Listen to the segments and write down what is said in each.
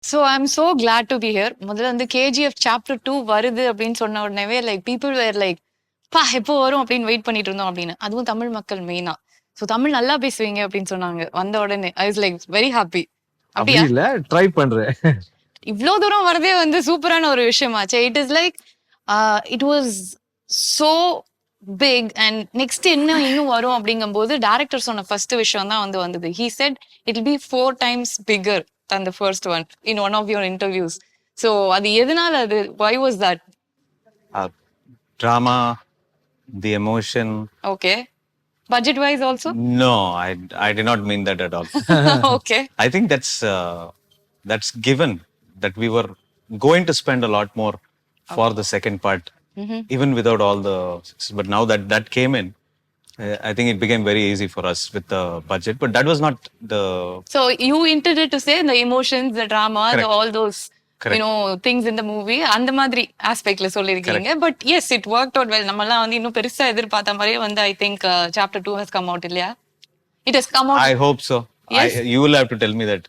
So I'm so glad to be here. முதல்ல வந்து KGF chapter 2 வருது அப்படின்னு சொன்ன உடனே லைக் பீப்புள் வேர் லைக் பா எப்போ வரும் அப்படின்னு வெயிட் பண்ணிட்டு இருந்தோம் அப்படின்னு. அதுவும் தமிழ் மக்கள் மெயினா. ஸோ தமிழ் நல்லா பேசுவீங்க அப்படின்னு சொன்னாங்க வந்த உடனே. I was like very happy. அப்படியா? இல்ல ட்ரை பண்றேன். இவ்வளோ தூரம் வரதே வந்து சூப்பரான ஒரு விஷயமாச்சு. It is like it was so big and next இன்னும் வரும் அப்படிங்கும்போது டேரக்டர் சொன்ன ஃபர்ஸ்ட் விஷயம் தான் வந்து வந்தது. He set it be 4 times bigger than the first one in one of your interviews. So அது எதனால அது why was that? Drama, the emotion. Okay. Budget wise also? No, I did not mean that at all. Okay. I think that's given that we were going to spend a lot more for the second part, even without all the. But now that came in, I think it became very easy for us with the budget. But that was not the. So you intended to say the emotions, the drama, all those. Correct. You know things in the movie அந்த மாதிரி ஆஸ்பெக்ட்ல சொல்லிருக்கீங்க. But S it worked out well. நம்ம எல்லாம் வந்து இன்னும் பெருசா எதிர்பார்த்த மாதிரியே வந்து I think chapter 2 has come out இல்லையா? It has come out. I hope so. Yes. You will have to tell me that.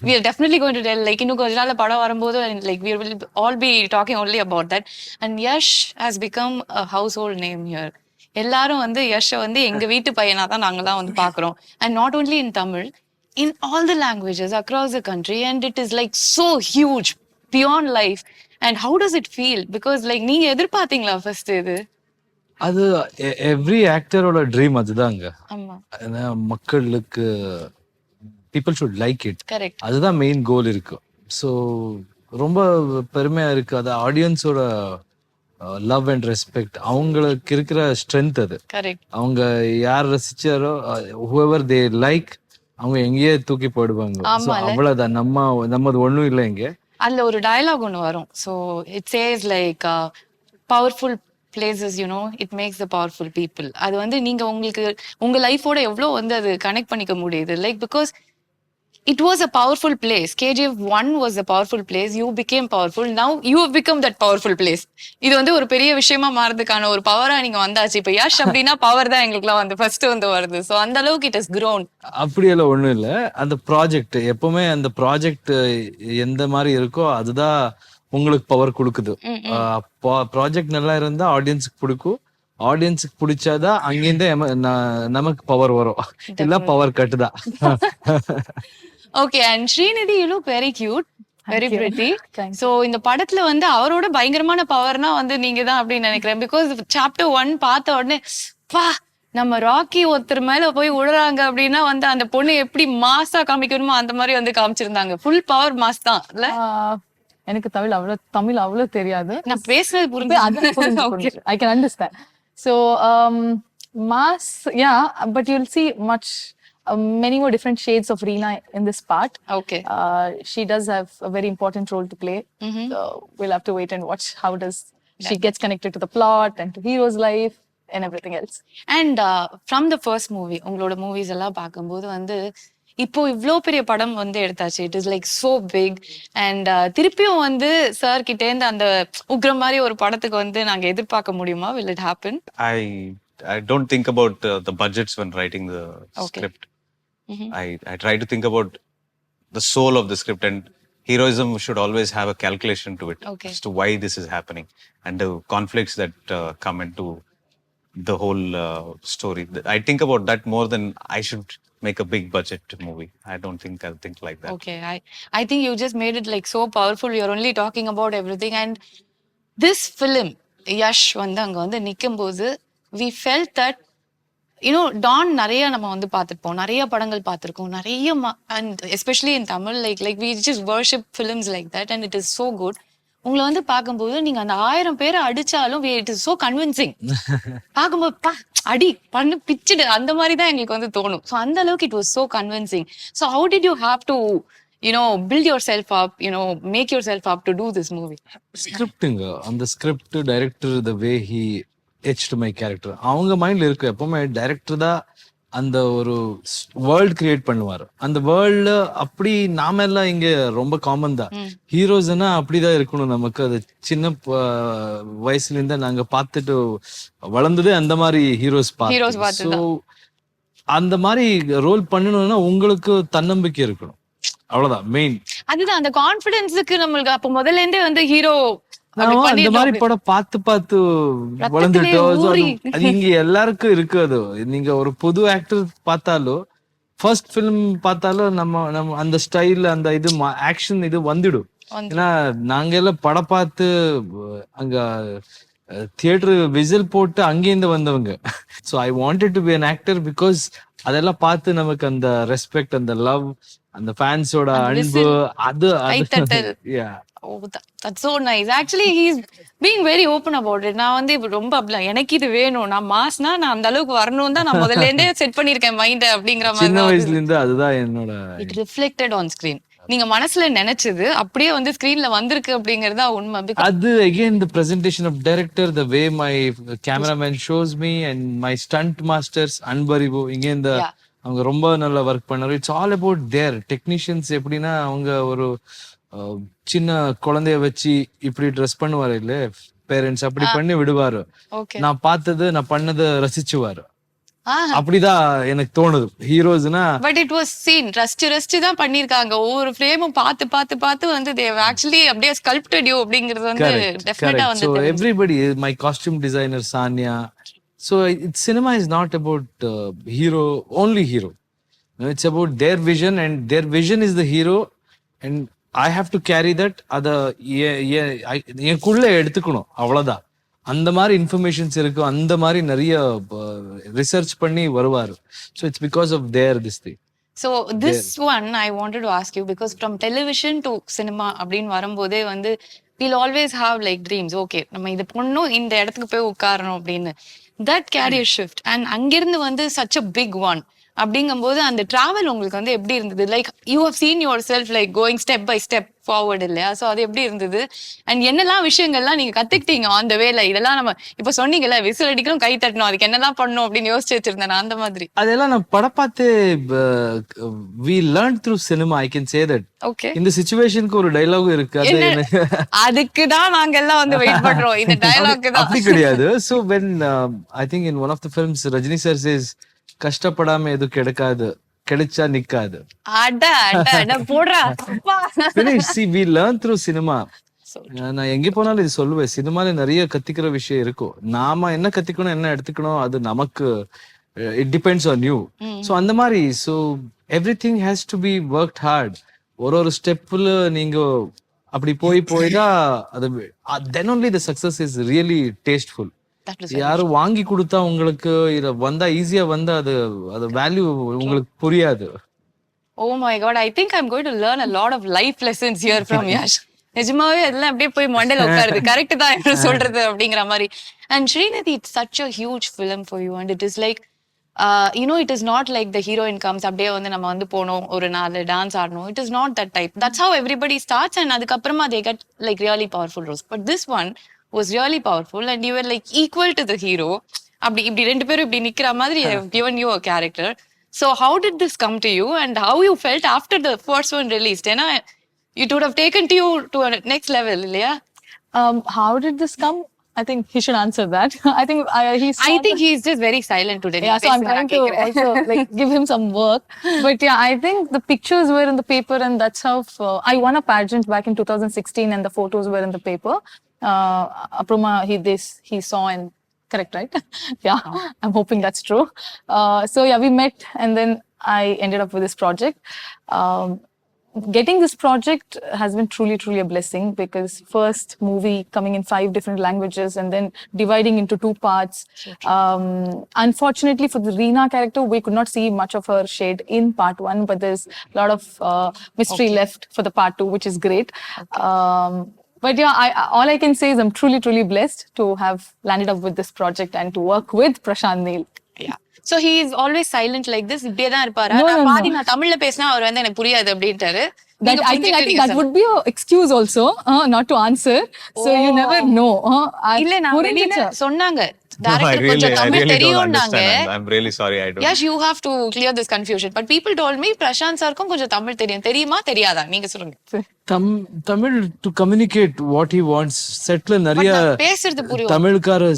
We are definitely going to tell. Like இன்னும் கொஞ்ச நாள்ல படம் வரும்போது like we will all be talking only about that. And Yash has become a household name here. எல்லாரும் வந்து யஷ் வந்து எங்க வீட்டு பையனா தான் நாங்கெல்லாம் வந்து பாக்குறோம். And not only in Tamil, in all the languages across the country, and it is like so huge beyond life. And how does it feel? Because like நீங்க எதிர்பார்த்தீங்களா ஃபர்ஸ்ட் இது? அது எவ்ரி ஆக்டரோட ட்ரீம் அதுதாங்க. ஆமா. மக்களுக்கு people should like it. Correct. அதுதான் main கோல் இருக்கு. So ரொம்ப பெருமையா இருக்கு. அது ஆடியன்ஸோட லவ் அண்ட் ரெஸ்பெக்ட், அவங்களுக்கு இருக்கிற ஸ்ட்ரென்த் அது. கரெக்ட். அவங்க யார் ரசிச்சாரோ whoever they like அவங்க எங்கேயே தூக்கி போடுவாங்க. அவ்வளவுதான். நம்மது ஒண்ணும் இல்லை இங்க. அதுல ஒரு டயலாக் ஒன்று வரும். So it chase like powerful places you know it makes the powerful people. அது வந்து நீங்க உங்களுக்கு உங்க லைஃபோட எவ்வளோ வந்து அது கனெக்ட் பண்ணிக்க முடியுது. Like because it was a powerful place. KGF 1 was a powerful place. You became powerful. Now you have become that powerful place. இது வந்து ஒரு பெரிய விஷயமா மாறதுக்கான ஒரு பவரா நீங்க வந்தாச்சு. இப்ப யஷ் அப்படின்னா பவர் தான் எங்களுக்குலாம் வந்து ஃபர்ஸ்ட் வந்து வருது. ஸோ அந்த அளவுக்கு இட் இஸ் grown. அப்படியெல்லாம் ஒண்ணும் இல்லை. அந்த ப்ராஜெக்ட் எப்பவுமே அந்த ப்ராஜெக்ட் எந்த மாதிரி இருக்கோ அதுதான் உங்களுக்கு பவர் கொடுக்குது. ப்ராஜெக்ட் நல்லா இருந்தா ஆடியன்ஸுக்கு பிடிக்கும். ஆடியன்ஸுக்கு பிடிச்சாதான் அங்கிருந்து நமக்கு பவர் வரும். இல்ல power கட்டுதான். Okay, and Srinidhi, you look very cute, very pretty. So இந்த படத்துல வந்து அவரோட பயங்கரமான பவர்னா வந்து நீங்க தான் அப்படின்னு நினைக்கிறேன். பிகாஸ் chapter 1 பார்த்த உடனே பா நம்ம ராக்கி ஒருத்தர் மேல போய் விடுறாங்க அப்படின்னா வந்து அந்த பொண்ணு எப்படி மாசா காமிக்கணுமோ அந்த மாதிரி வந்து காமிச்சிருந்தாங்க. ஃபுல் பவர் மாஸ் தான் இல்ல? எனக்கு தமிழ் அவ்வளவு தெரியாது. நான் பேசுறது புரிஞ்சு. I can understand. So mass, yeah, but you'll see many more different shades of Reena in this part. Okay. She does have a very important role to play. So we'll have to wait and watch how does she gets connected to the plot and to hero's life and everything else. And from the first movie, உங்களோட movies எல்லாம் பார்க்கும்போது வந்து இப்போ இவ்வளோ பெரிய படம் வந்து எடுத்தாச்சு. It is like so big. And திருப்பியும் வந்து சார் கிட்டே இருந்து அந்த உக்ரம் மாதிரி ஒரு படத்துக்கு வந்து நாங்க எதிர்பார்க்க முடியுமா? Will it happen? I don't think about the budgets when writing the script. I try to think about the soul of the script, and heroism should always have a calculation to it as to why this is happening and the conflicts that come into the whole story. I think about that more than I should make a big budget movie. I don't think I'll think like that. Okay, I think you just made it like so powerful. You're only talking about everything. And this film, Yash வந்து அங்க வந்து நிக்கும்போது we felt that you know Dawn நிறைய நம்ம வந்து பார்த்திருப்போம், நிறைய படங்கள் பார்த்திருக்கோம், நிறைய and especially in Tamil like we just worship films like that and it is so good. உங்களை வந்து பார்க்கும்போது நீங்க அந்த 1000 பேரை அடிச்சாலும் இட் இஸ் சோ கன்வின்சிங். பார்க்கும்போது பா அடி பண்ணு பிச்சுடு அந்த மாதிரி தான் எங்களுக்கு வந்து தோணும். ஸோ அந்த அளவுக்கு it was so convincing. So how did you have to build yourself up, make yourself up to do this movie? ஸ்கிரிப்டுங்க, அந்த script director the way he etched my character அவங்க மைண்ட்ல இருக்கு. எப்பவுமே டைரக்டர் தான் அந்த ஒரு வேர்ல்ட் கிரியேட் பண்ணுவாரு. அந்த வேர்ல்டு அப்படி நாம எல்லாம் இங்க ரொம்ப காமன் தான். ஹீரோஸ்னா அப்படிதான் இருக்கணும். நமக்கு அது சின்ன வயசுல இருந்தா நாங்க பார்த்துட்டு வளர்ந்ததே அந்த மாதிரி ஹீரோஸ் பார்த்து. ஸோ அந்த மாதிரி ரோல் பண்ணணும்னா உங்களுக்கு தன்னம்பிக்கை இருக்கணும். அவ்வளவுதான் மெயின். அதுதான் அந்த கான்ஃபிடன்ஸுக்கு நம்மளுக்கு அப்ப முதல்ல இருந்தே வந்து ஹீரோ அந்த மாதிரி படம் பார்த்து பார்த்து வளர்ந்துட்டோம். அது இங்க எல்லாருக்கும் இருக்கு. அது நீங்க ஒரு புது ஆக்டர் பார்த்தாலும் ஃபர்ஸ்ட் ஃபிலிம் பார்த்தாலும் நம்ம அந்த ஸ்டைல் அந்த இது ஆக்ஷன் இது வந்துடும். ஏன்னா நாங்க எல்லாம் படம் பார்த்து அங்க தியேட்டர் விசில் போட்டு அங்கேருந்து வந்தவங்க. So I wanted to be an actor because அதெல்லாம் பார்த்து நமக்கு அந்த ரெஸ்பெக்ட், அந்த லவ், அந்த ஃபேன்ஸோட அன்பு, அது Oh, that's so nice. Actually, he's being very open about it. நான் வந்து ரொம்ப அப்படிலாம் எனக்கு இது வேணும், நான் மாஸ்னா நான் அந்த அளவுக்கு வரணும் தான் நான் முதல்ல இருந்தே செட் பண்ணிருக்கேன் மைண்ட் அப்படிங்கிற மாதிரி. சின்ன வயசுல இருந்து அதுதான் என்னோட. It reflected on screen. நீங்க மனசுல நினைச்சது அப்படியே வந்து ஸ்கிரீன்ல வந்திருக்கு அப்படிங்கறதா உண்மை. அது again the presentation of director, the way my cameraman shows me and my stunt masters Anbariv இங்க இந்த அவங்க ரொம்ப நல்லா ஒர்க் பண்ணாரு. It's all about their technicians. எப்படின்னா அவங்க ஒரு சின்ன குழந்தைய வச்சு இப்படி ட்ரெஸ் பண்ணுவாரு இல்ல பேரண்ட்ஸ், அப்படி பண்ணி விடுவாரு. நான் பார்த்தது நான் பண்ணதை ரசிச்சுவாரு. அப்படிதான் எனக்கு தோணுது ஹீரோஸ்னா. But it was scene rust தான் பண்ணிருக்காங்க. ஒவ்வொரு ஃப்ரேமும் பார்த்து பார்த்து பார்த்து வந்து தே ஆக்சுவலி அப்படியே ஸ்கல்ப்டட் யூ அப்படிங்கிறது வந்து டெஃபினட்டா வந்து. So everybody, my costume designer Sanya. So cinema is not about hero, only hero. It's about their vision, and their vision is the hero, and I have to carry that. அத எனக்குள்ள எடுத்துக்கணும், அவ்வளவுதான். அந்த மாதிரி இன்ஃபர்மேஷன்ஸ் இருக்கு, அந்த மாதிரி நிறைய ரிசர்ச் பண்ணி வருவாரு. So it's because of this thing. So this one I wanted to ask you, because from television to cinema அப்படின்னு வரும்போதே வந்து we'll always have like dreams. Okay, நம்ம இது பண்ணணும், இந்த இடத்துக்கு போய் உட்காரணும் அப்படின்னு. That career shift and அங்கிருந்து வந்து such a big one அப்படிங்கும்போது அந்த டிராவல் உங்களுக்கு வந்து எப்படி இருந்தது? Like you have seen yourself like going step by step forward இல்லையா? ஸோ அது எப்படி இருந்தது? அண்ட் என்னெல்லாம் விஷயங்கள்லாம் நீங்க கத்துக்கிட்டீங்க ஆன் த வேல? இதெல்லாம் நம்ம இப்ப சொன்னீங்கல்ல விசில் அடிக்கணும், கை தட்டணும், அதுக்கு என்னதான் பண்ணணும் அப்படின்னு யோசிச்சு வச்சிருந்தேன் அந்த மாதிரி. அதெல்லாம் நான் படம் பார்த்து we learned through cinema, I can say that. Okay, இந்த சிச்சுவேஷனுக்கு ஒரு டயலாக் இருக்கு, அதுக்கு தான் நாங்க எல்லாம் வந்து வெயிட் பண்றோம் இந்த டயலாக் தான். அப்படி கிடையாது. So when I think in one of the films Rajini sir says கஷ்டப்படாம எதுவும் கிடைக்காது, கிடைச்சா நிக்காது. See, we learn through cinema. நான் எங்க போனாலும் இது சொல்லுவேன், சினிமால நிறைய கத்துக்கிற விஷயம் இருக்கும். நாம என்ன கத்துக்கணும், என்ன எடுத்துக்கணும், அது நமக்கு it depends on you. So அந்த மாதிரி so everything has to be work hard. ஒரு ஸ்டெப்ல நீங்க அப்படி போய்தான் அது then only the success is really tasteful. யாரும் வாங்கி கொடுத்தா உங்களுக்கு இத வந்தா ஈஸியா வந்தா அது வேல்யூ உங்களுக்கு புரியாது. Oh my god, I think I'm going to learn a lot of life lessons here from Yash. நிஜமாவே அதெல்லாம் அப்படியே போய் மண்டையில உட்காருது. கரெக்ட் தான் என்ன சொல்றது அப்படிங்கிற மாதிரி. And Srinidhi, it's such a huge film for you, and it is like you know, it is not like the heroine comes அப்படியே வந்து நம்ம வந்து போனோம் ஒரு 4 டான்ஸ் ஆடணும். It is not that type. That's how everybody starts, and அதுக்கப்புறமா they get like really powerful roles. But this one was really powerful, and you were like equal to the hero. அப்படி இப்படி ரெண்டு பேரும் இப்படி நிக்கிற மாதிரி I have given you a character. So how did this come to you, and how you felt after the first one released? ஏன்னா it would have taken you to a next level, இல்லையா? How did this come? I think he should answer that. I think he's just very silent today. Yeah, so I'm trying to also like give him some work. But yeah, I think the pictures were in the paper, and that's how I won a pageant back in 2016, and the photos were in the paper. Apruma he saw, and correct, right? Yeah, I'm hoping that's true. So yeah, we met, and then I ended up with this project. Getting this project has been truly a blessing, because first movie coming in 5 different languages and then dividing into 2 parts. Unfortunately for the Reena character, we could not see much of her shade in part 1, but there's a lot of mystery left for the part 2, which is great. But yeah, all I can say is I'm truly blessed to have landed up with this project and to work with Prashanth Neel. Yeah. So he is always silent like this. இப்படியே தான் இருப்பாரா? நான் தமிழ்ல பேசினா அவர் வந்து எனக்கு புரியாது அப்படின்ட்டாரு. I think that would be an excuse also, not to answer. So you never know. இல்ல நான் வெளியில சொன்னாங்க டைரக்டர் கொஞ்சம் Tamil தெரியும்னாங்க. I'm really sorry, I don't. Yes, you have to clear this confusion. But people told me Prashanth சாருக்கும் கொஞ்சம் தமிழ் தெரியும். தெரியுமா தெரியாதா? நீங்க சொல்லுங்க. Tamil to communicate what he wants. செட்ல நிறைய பேசுறது புரியும். தமிழ்கார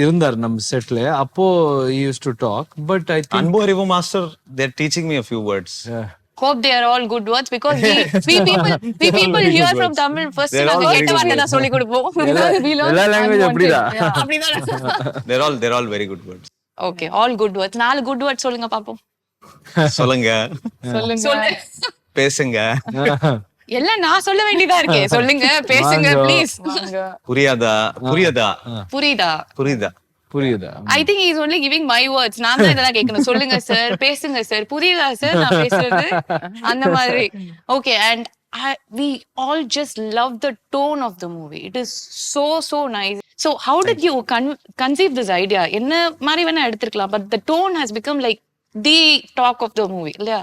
இருந்தார் நம்ம செட்ல. அப்போ he used to talk, but I think அன்பு அறிவு master, they're teaching me a few words. hope they are all good words because we people hear from Tamil first They're all நாங்க very கேட்ட good வார்த்தை words. தான் சொல்லி கொடுப்போம். எல்லா language அப்படிதான். அப்படிதான். They're all very good words. Okay, all good words. 4 good words சொல்லுங்க பாப்போம். சொல்லுங்க, சொல்லு. பேசுங்க, எல்லாம் நான் சொல்ல வேண்டியதா இருக்கே. சொல்லுங்க, பேசுங்க ப்ளீஸ். புரியாதா, புரியுதா, புரியுதா, புரியுதா? I think he is only giving my words. நான் தான் இதெல்லாம் கேட்கணும். சொல்லுங்க சார், பேசுங்க சார், புரியுதா சார் நான் பேசுறது, அந்த மாதிரி. Okay, and we all just love the tone of the movie. It is so nice. So how did you conceive this idea? என்ன மாதிரி வேணா எடுத்துக்கலாம், but the tone has become like the talk of the movie. இல்லையா?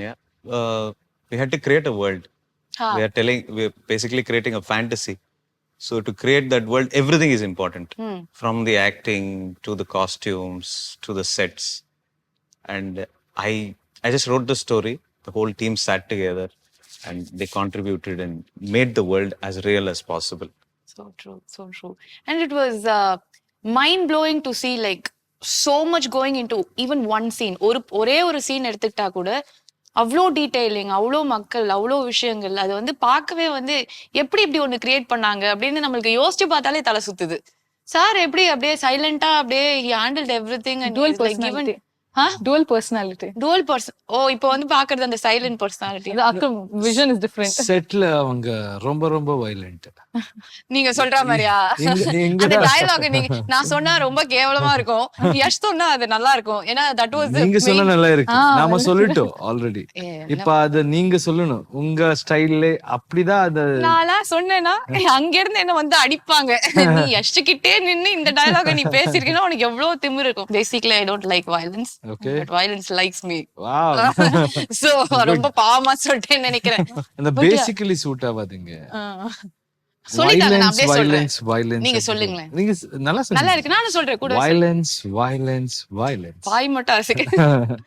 Yeah. We had to create a world. We're basically creating a fantasy. So to create that world, everything is important. From the acting to the costumes to the sets. And I just wrote the story. The whole team sat together and they contributed and made the world as real as possible. So true. And it was mind blowing to see like so much going into even one scene. ஒரே ஒரு scene எடுத்துக்கிட்டா கூட அவ்வளோ detailing, அவ்வளோ மக்கள், அவ்வளோ விஷயங்கள். அது வந்து பார்க்கவே வந்து எப்படி இப்படி ஒண்ணு கிரியேட் பண்ணாங்க அப்படின்னு நம்மளுக்கு யோசிச்சு பார்த்தாலே தலை சுத்துது. சார் எப்படி அப்படியே சைலண்டா அப்படியே he handled everything and Dual like given personality. Dual personality. dual person. ஓ இப்போ வந்து பாக்குறது அந்த silent personality. The vision is different. செட்ல அவங்க ரொம்ப வயலண்ட். நீங்க சொல்ற மாதிரியா? அந்த டயலாக் நான் சொன்னா ரொம்ப கேவலமா இருக்கும், யஷ் சொன்னா அது நல்லா இருக்கும். ஏன்னா that was நீங்க சொன்னா நல்லா இருக்கு, நாம சொல்லிட்டோம் ஆல்ரெடி. இப்ப அது நீங்க சொல்லணும் உங்க ஸ்டைல்ல. அப்படிதான் அது நான் சொன்னேன்னா அங்க இருந்து என்ன வந்து அடிப்பாங்க. நீ யஷ் கிட்டே நின்னு இந்த டயலாக நீ பேசிருக்கீங்கன்னா உனக்கு எவ்வளவு திமிரு இருக்கும். Basically I don't like violence. Okay. But violence likes me. Wow. So ரொம்ப பாவமா சொல்லிட்டேன்னு நினைக்கிறேன். அந்த பேசிக்கலி சூட் ஆவாதீங்க. சொல்லிட்டாங்க, நான் அப்படியே சொல்றேன். violence. நீங்க சொல்லுங்களேன். நீங்க நல்லா சொன்னீங்க. நல்லா இருக்கு, நானும் சொல்றேன் கூட. violence. வாய் மட்டும் அசைக்க.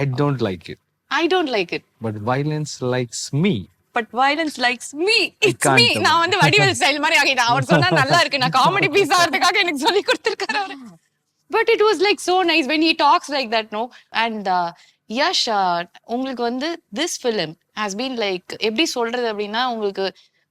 I don't like it. I don't like it. But violence likes me. But violence likes me. It's me. நான் வந்து வடிவேல் ஸ்டைல் மாதிரி ஆகிட்டேன். அவர் சொன்னா நல்லா இருக்கு, நான் காமெடி பீஸ் ஆகிறதுக்காக எனக்கு சொல்லி கொடுத்திருக்காரு அவரு. But it was like so nice when he talks like that, no? And Yash, உங்களுக்கு வந்து this film has been like எப்படி சொல்றது அப்படின்னா, உங்களுக்கு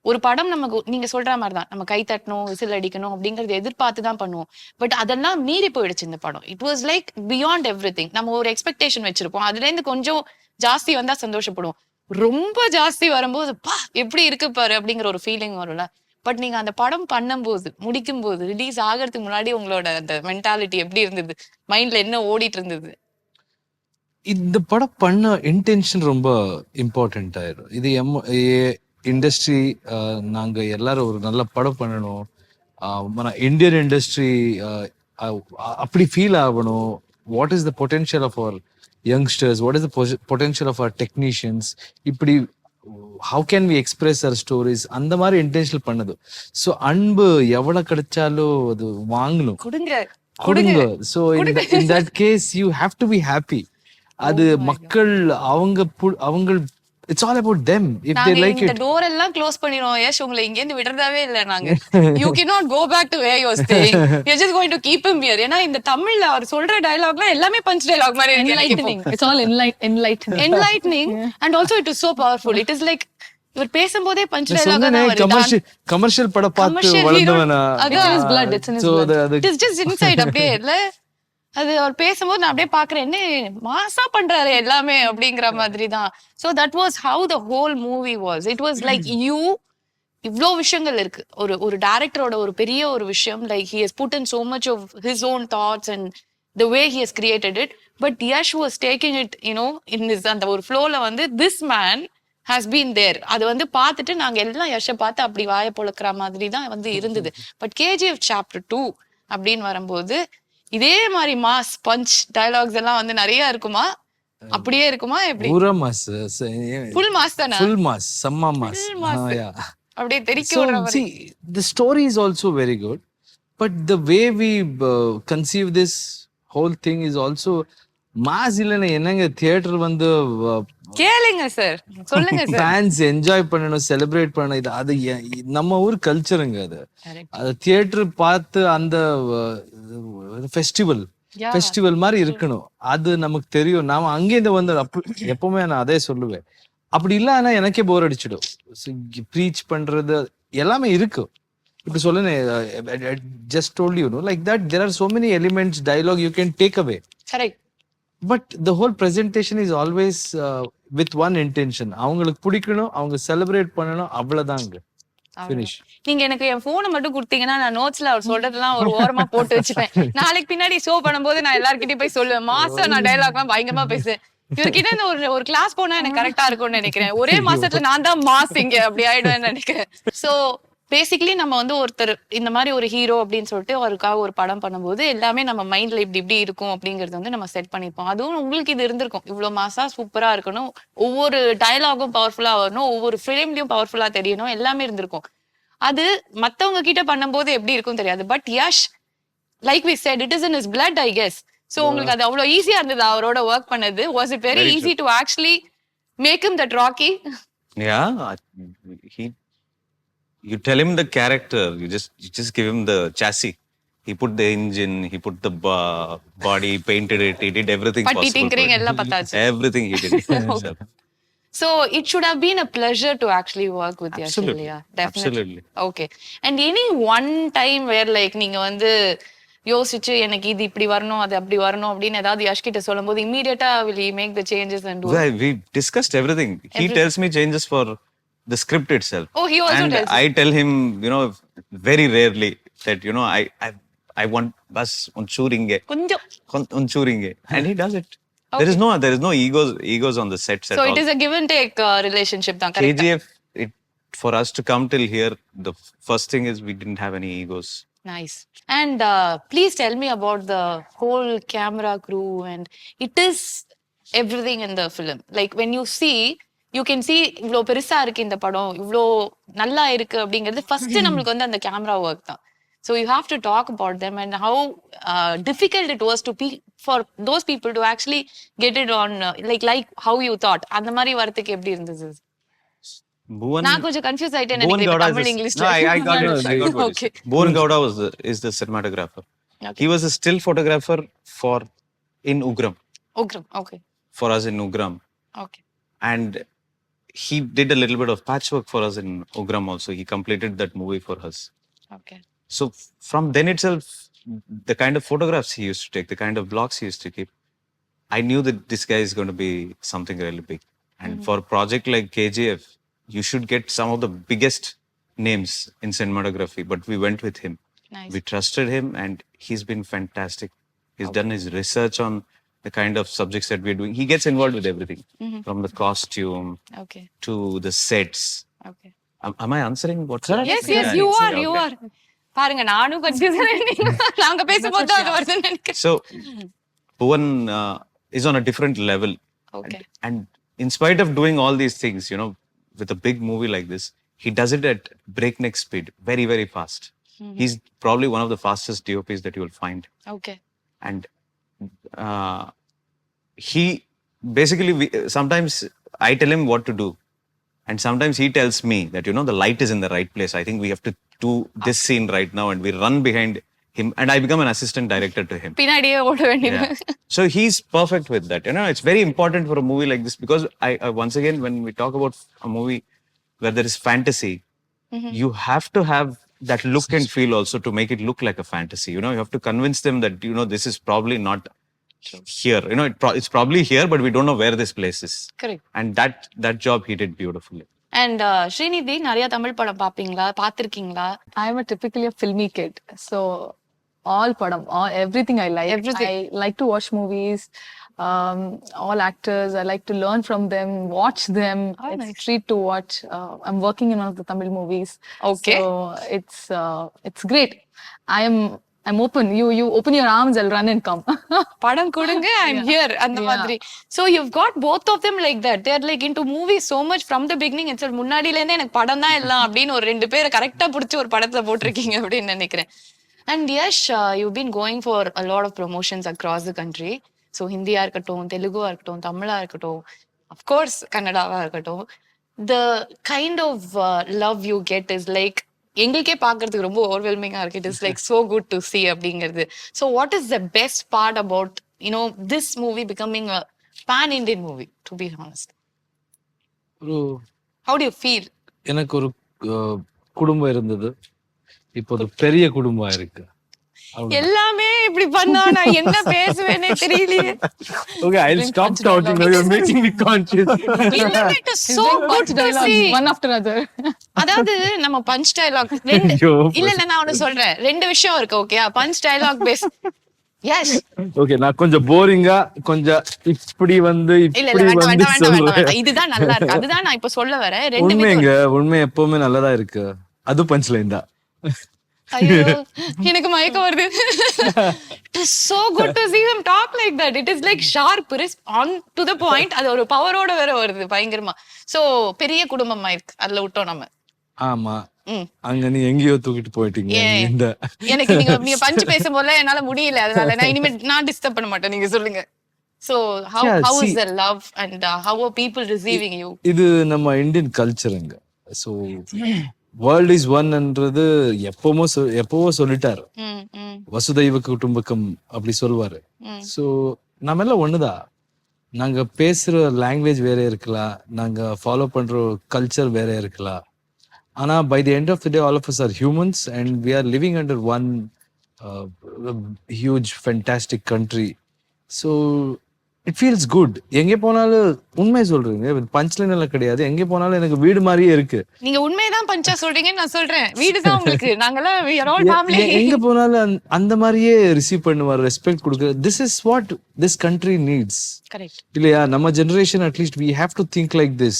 ஒரு படம் நமக்கு நீங்க சொல்ற மாதிரி தான், நம்ம கை தட்டணும், விசில் அடிக்கணும் அப்படிங்கறது எதிர்பார்த்து தான் பண்ணுவோம். பட் அதெல்லாம் மீறி போயிடுச்சு இந்த படம். It was like beyond everything. நம்ம ஒரு எக்ஸ்பெக்டேஷன் வச்சிருப்போம், அதுல இருந்து கொஞ்சம் ஜாஸ்தி வந்தா சந்தோஷப்படுவோம். ரொம்ப ஜாஸ்தி வரும்போது பா எப்படி இருக்கு பாரு அப்படிங்கிற ஒரு ஃபீலிங் வரும்ல. பட் நீங்க அந்த படம் பண்ணும்போது, முடிக்கும் போது, ரிலீஸ் ஆகிறதுக்கு முன்னாடி உங்களோட அந்த மென்டாலிட்டி எப்படி இருந்தது, மைண்ட்ல என்ன ஓடிட்டு இருந்தது? இந்த படம் பண்ண இன்டென்ஷன் ரொம்ப இம்பார்ட்டன்ட் ஆயிரும். இது இண்டஸ்ட்ரி, நாங்க எல்லாரும் ஒரு நல்ல படம் பண்ணணும், இந்தியன் இண்டஸ்ட்ரி அப்படி ஃபீல் ஆகணும். What is the potential of our youngsters, what is the potential of our technicians, இப்படி how can we express our stories, அந்த மாதிரி இன்டென்ஷனல் பண்ணது. ஸோ அன்பு எவ்வளவு கிடைச்சாலும் அது வாங்கணும், கொடுங்க. So in that case you have to be happy. அது மக்கள் அவங்க it's all about them if they like it. இந்த டோர் எல்லாம் க்ளோஸ் பண்ணிரோம். எஸ், உங்களை இங்க இருந்து விடுறதாவே இல்ல நாங்க. you cannot go back to where you are staying. you're just going to keep him here. ஏன்னா இந்த தமிழ்ல அவர் சொல்ற டயலாக்லாம் எல்லாமே பஞ்ச் டயலாக் மாதிரி இருக்கு. Enlightening. It's all enlightening. And also it is so powerful. It is like இவர் பேசும்போதே punch dialogue தான் வருது. கமர்ஷியல் படம் பார்த்து வளர்ந்தவனா, it's in his blood. It's in his blood. It is just inside அப்படியே இல்ல. அது அவர் பேசும்போது நான் அப்படியே பாக்குறேன், என்ன மாசா பண்றாரு எல்லாமே அப்படிங்கிற மாதிரி தான். So that was how the whole movie was. It was like you, இவ்ளோ விஷயங்கள் இருக்கு. ஒரு டைரக்டரோட ஒரு பெரிய ஒரு விஷயம், like he has put in so much of his own thoughts and the way he has created it. But Yash was taking it, in his அந்த ஒரு flowல வந்து this man has been there. அது வந்து பார்த்துட்டு நாங்க எல்லாம் யஷை பார்த்து அப்படி வாயை பொழக்கிற மாதிரி தான் வந்து இருந்தது. பட் KGF chapter 2 அப்படின்னு வரும்போது இதே மாதிரி மாஸ் பஞ்ச் டயலாக்ஸ் எல்லாம் வந்து நிறைய இருக்குமா, அப்படியே இருக்குமா, எப்படி? பூரா மாஸ், ஃபுல் மாஸ் தானா? ஃபுல் மாஸ், செம்ம மாஸ். அப்படியே தெரிக்க விடுற மாதிரி. See, the story is also very good, but the way we conceive this whole thing is also mass. இல்லைன்னா என்னங்க, தியேட்டர் வந்து கேளுங்க சார், சொல்லுங்க சார். ஃபேன்ஸ் என்ஜாய் பண்ணணும், செலிப்ரேட் பண்ணணும். இது அது நம்ம ஊர் கல்ச்சருங்க. அது தியேட்டர் பார்த்து அந்த ஃபெஸ்டிவல் Yeah. ஃபெஸ்டிவல் மாதிரி இருக்கணும். அது நமக்கு தெரியும். நாம அங்கேருந்து வந்து எப்பவுமே நான் அதே சொல்லுவேன். அப்படி இல்லைன்னா எனக்கே போர் அடிச்சிடும். ப்ரீச் பண்றது எல்லாமே இருக்கு. இப்படி சொல்லுங்க, just told you, no, like that there are so many elements, dialogue you can take away. Correct. But the whole presentation is always with one intention. அவங்களுக்கு பிடிக்கணும், அவங்க செலிப்ரேட் பண்ணணும், அவ்வளவுதாங்க. Finish. நீங்க எனக்கு என் போனை மட்டும் கொடுத்தீங்கன்னா நான் நோட்ஸ்ல அவர் சொல்றதெல்லாம் ஒரு ஓரமா போட்டு வச்சுப்பேன். நாளைக்கு பின்னாடி ஷோ பண்ணும்போது நான் எல்லார்கிட்டயும் போய் சொல்லுவேன், மாசம் நான் டைலாக் எல்லாம் பயங்கரமா பேசுவேன். இவர்கிட்ட இந்த ஒரு கிளாஸ் போனா எனக்கு கரெக்டா இருக்கும்னு நினைக்கிறேன். ஒரே மாசத்துல நான் தான் மாஸ் இங்க அப்படி ஆயிடுவேன்னு நினைக்கிறேன். சோ பேசிக்கலி நம்ம வந்து ஒருத்தர் இந்த மாதிரி ஒரு ஹீரோ அப்படின்னு சொல்லிட்டு அவருக்காக ஒரு படம் பண்ணும்போது எல்லாமே நம்ம மைண்ட்ல இப்படி இப்படி இருக்கும் அப்படிங்கறது வந்து நம்ம செட் பண்ணிப்போம். அதுவும் உங்களுக்கு இது இருந்திருக்கும், இவ்வளவு மாசா சூப்பரா இருக்கணும், ஒவ்வொரு டயலாகும் பவர்ஃபுல்லா வரணும், ஒவ்வொரு ஃபிலிம்லயும் பவர்ஃபுல்லா தெரியணும், எல்லாமே இருந்திருக்கும். அது மத்தவங்க கிட்ட பண்ணும்போது எப்படி இருக்கும் தெரியாது. But Yash, like we said, it is in his blood, I guess. So உங்களுக்கு அது அவ்வளவு ஈஸியா இருந்தது அவரோட ஒர்க் பண்ணது? Was it very easy to actually make him that Rocky? Yeah, you tell him the character, you just give him the chassis. He put the engine, he put the body, painted it, he did everything Patti possible. tinkering ella pattachu. Everything he did himself. So it should have been a pleasure to actually work with Yash. Absolutely. Yeah, definitely. Absolutely. Okay. And any one time where like நீங்க வந்து யோசிச்சு எனக்கு இது இப்படி வரணும் அது அப்படி வரணும் அப்படின்னு ஏதாவது யஷ் கிட்ட சொல்லும்போது immediately will he make the changes and do it? We discussed everything. He tells me changes for the script itself. Oh, he also and tells I tell him, very rarely that, I want bus unchuringe. கொஞ்சம். Unchuringe. And he does it. Okay. There is no egos on the sets at all. So it is a give and take relationship தான், correct? KGF, for us to come till here, the first thing is we didn't have any egos. Nice. And please tell me about the whole camera crew, and it is everything in the film. Like when you see, you can see இவ்ளோ பெருசா இருக்கு இந்த படம், இவ்ளோ நல்லா இருக்கு அப்படிங்கிறது first நம்மளுக்கு வந்து அந்த கேமரா ஒர்க் தான். So you have to talk about them and how difficult it was for those people to actually get it on like how you thought. அந்த மாதிரி வரதுக்கு எப்படி இருந்தது? நான் கொஞ்சம் கன்ஃபியூஸ் ஆயிட்டேன் நினைக்கிறேன் தமிழ் இங்கிலீஷ்ல. No, I got it. I got what Okay. Bhuvan Gowda is the cinematographer. Okay. He was a still photographer in Ugram. Ugram, okay. For us in Ugram. Okay. And he did a little bit of patchwork for us in Ugram also. He completed that movie for us. Okay. So from then itself, the kind of photographs he used to take, the kind of vlogs he used to keep, I knew that this guy is going to be something really big. And for a project like KGF, you should get some of the biggest names in cinematography, but we went with him. Nice. We trusted him and he's been fantastic. He's done his research on the kind of subjects that we're doing. He gets involved with everything, from the costume Okay. to the sets. Okay. Am I answering what? Yes, you are. பாருங்க நானும் confuse ஆயிட்டேன். நாங்க பேசும்போது அது வருதுன்னு நினைக்கிறேன். So Bhuvan is on a different level. Okay. And in spite of doing all these things, with a big movie like this, he does it at breakneck speed, very, very fast. He's probably one of the fastest DOPs that you will find. Okay. And he basically, sometimes I tell him what to do. And sometimes he tells me that, the light is in the right place. I think we have to do this scene right now. And we run behind him. And I become an assistant director to him. பின்னாடியே ஓட வேண்டியது. Yeah. So he's perfect with that. It's very important for a movie like this because I once again, when we talk about a movie where there is fantasy, you have to have that look and feel also to make it look like a fantasy. You have to convince them that, this is probably not here. It's probably here, but we don't know where this place is. Correct. And that job he did beautifully. And Srinidhi, நிறைய தமிழ் படம் பாப்பீங்களா, பாத்திருக்கீங்களா? I am a typically a filmy kid, so all padam, everything I like. Everything. I like to watch movies, all actors. I like to learn from them, watch them. Oh, It's nice. a treat to watch. I'm working in one of the Tamil movies. Okay. So it's great. I'm open. You open your arms, I'll run and come. படம் கொடுங்க, I'm here அந்த மாதிரி. So you've got both of them like that. They're like into movies so much from the beginning itself. முன்னாடில இருந்தே எனக்கு படம் தான் எல்லாம் அப்படின்னு ஒரு ரெண்டு பேரை கரெக்டா புடிச்சு ஒரு படத்துல போட்டிருக்கீங்க அப்படின்னு நினைக்கிறேன். And Yash, you've been going for a lot of promotions across the country. So ஹிந்தியா இருக்கட்டும், தெலுங்குவா இருக்கட்டும், தமிழா இருக்கட்டும், of course கன்னடாவா இருக்கட்டும். The kind of love you get is like எங்களுக்கே பார்க்கறதுக்கு ரொம்ப ஓவர்வெல்மிங்கா இருக்கு. It is like so good to see அப்படிங்கிறது. So what is the best part about this movie becoming a pan Indian movie, to be honest? ஒரு how do you feel? எனக்கு ஒரு குடும்பம் இருந்தது, இப்போ ஒரு பெரிய குடும்பம் இருக்கு. எல்லாமே இப்படி பண்ணா நான் என்ன பேசுவேனே தெரியலையே. Okay, I'll stop talking. Now you're making me conscious. It is so good to see. One after another. அதாவது நம்ம பஞ்ச் டயலாக் ரெண்டு ஐயோ. இல்ல நான் ஒண்ணு சொல்றேன், ரெண்டு விஷயம் இருக்கு. Okay, punch dialogue base. Yes. Okay, நான் கொஞ்சம் போரிங்கா கொஞ்சம் இப்படி வந்து இல்ல இப்படி வந்து வேண்டாம் சொல்றேன். இதுதான் நல்லா இருக்கு. அதுதான் நான் இப்ப சொல்ல வரேன். ரெண்டு உண்மைங்க, உண்மை எப்பவுமே நல்லதா இருக்கு. அது பஞ்ச் லைன் தான். ஐயோ எனக்கு மயக்கம் வருது. It is so good to see them talk like that. It is like sharp, on to the point. அது ஒரு பவரோட வேற வருது பயங்கரமா. சோ பெரிய குடும்பமா இருக்கு. அதுல விட்டோம் நம்ம. ஆமா, அங்க நீ எங்கேயோ தூக்கிட்டு போயிட்டீங்க. இந்த எனக்கு நீங்க பஞ்ச் பேசும்போது என்னால முடியல, அதனால நான் இனிமே நான் டிஸ்டர்ப் பண்ண மாட்டேன். நீங்க சொல்லுங்க. So how is the love and how are people receiving you? இது நம்ம இந்தியன் கல்ச்சருங்க. ஸோ வேர்ல்ட் இஸ் ஒன்ன்றது எப்பவோ சொல்லிட்டாரு. வசுதைவ குடும்பக்கம் அப்படி சொல்லுவாரு. ஸோ நம்ம எல்லாம் ஒண்ணுதான். நாங்க பேசுற லாங்குவேஜ் வேற இருக்கலாம், நாங்க ஃபாலோ பண்ற கல்ச்சர் வேற இருக்கலாம். ஆனா by the end of the day all of us are humans and we are living under one huge fantastic country. So it feels good. எங்கே போனாலும் உண்மை சொல்றீங்க, பஞ்ச்லைன் எல்லாம் கிடையாது. எங்கே போனாலும் எனக்கு வீடு மாதிரியே இருக்கு. நீங்க உண்மையதான் பஞ்சா சொல்றீங்கன்னு நான் சொல்றேன். வீடு தான் உங்களுக்கு. நாங்கெல்லாம் we are all family. எங்க போனாலும் அந்த மாதிரியே ரிசீவ் பண்ணுவார், ரெஸ்பெக்ட் கொடுக்குற. This is what this country needs. Correct இல்லையா? நம்ம generation at least we have to think like this.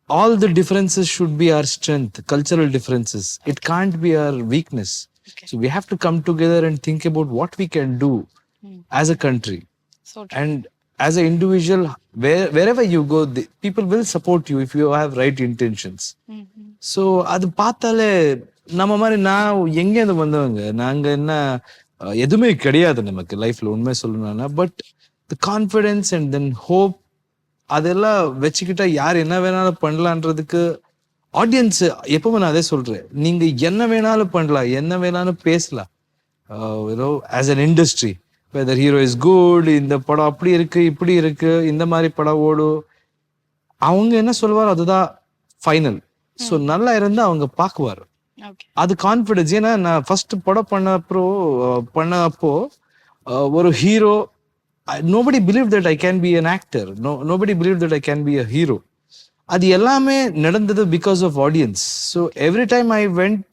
All the differences should be our strength, cultural differences. It can't be our weakness. So we have to come together and think about what we can do as a country. So true. And as an individual, wherever you go, people will support you if you have right intentions. So அது பார்த்தாலே நம்ம மாதிரி நான் எங்கேருந்து வந்தவங்க, நாங்க என்ன எதுவுமே கிடையாது நமக்கு லைஃப்ல உண்மை சொல்லணும்னா. But the confidence and then hope அதெல்லாம் வச்சுக்கிட்டா யார் என்ன வேணாலும் பண்ணலான்றதுக்கு ஆடியன்ஸ் எப்பவுமே நான் அதே சொல்றேன். நீங்க என்ன வேணாலும் பண்ணலாம், என்ன வேணாலும் பேசலாம். As an industry, whether hero is good, இந்த படம் அப்படி இருக்கு இப்படி இருக்கு, இந்த மாதிரி படம் ஓடும், அவங்க என்ன சொல்லுவாரோ அதுதான் ஃபைனல். ஸோ நல்லா இருந்தா அவங்க பார்க்குவாரு. அது கான்ஃபிடன்ஸ். ஏன்னா நான் ஃபர்ஸ்ட் படம் பண்ணப்போ ஒரு hero, nobody believed that I can be an actor. Nobody believed that I can be a hero. அது எல்லாமே நடந்தது because of audience. So every time I went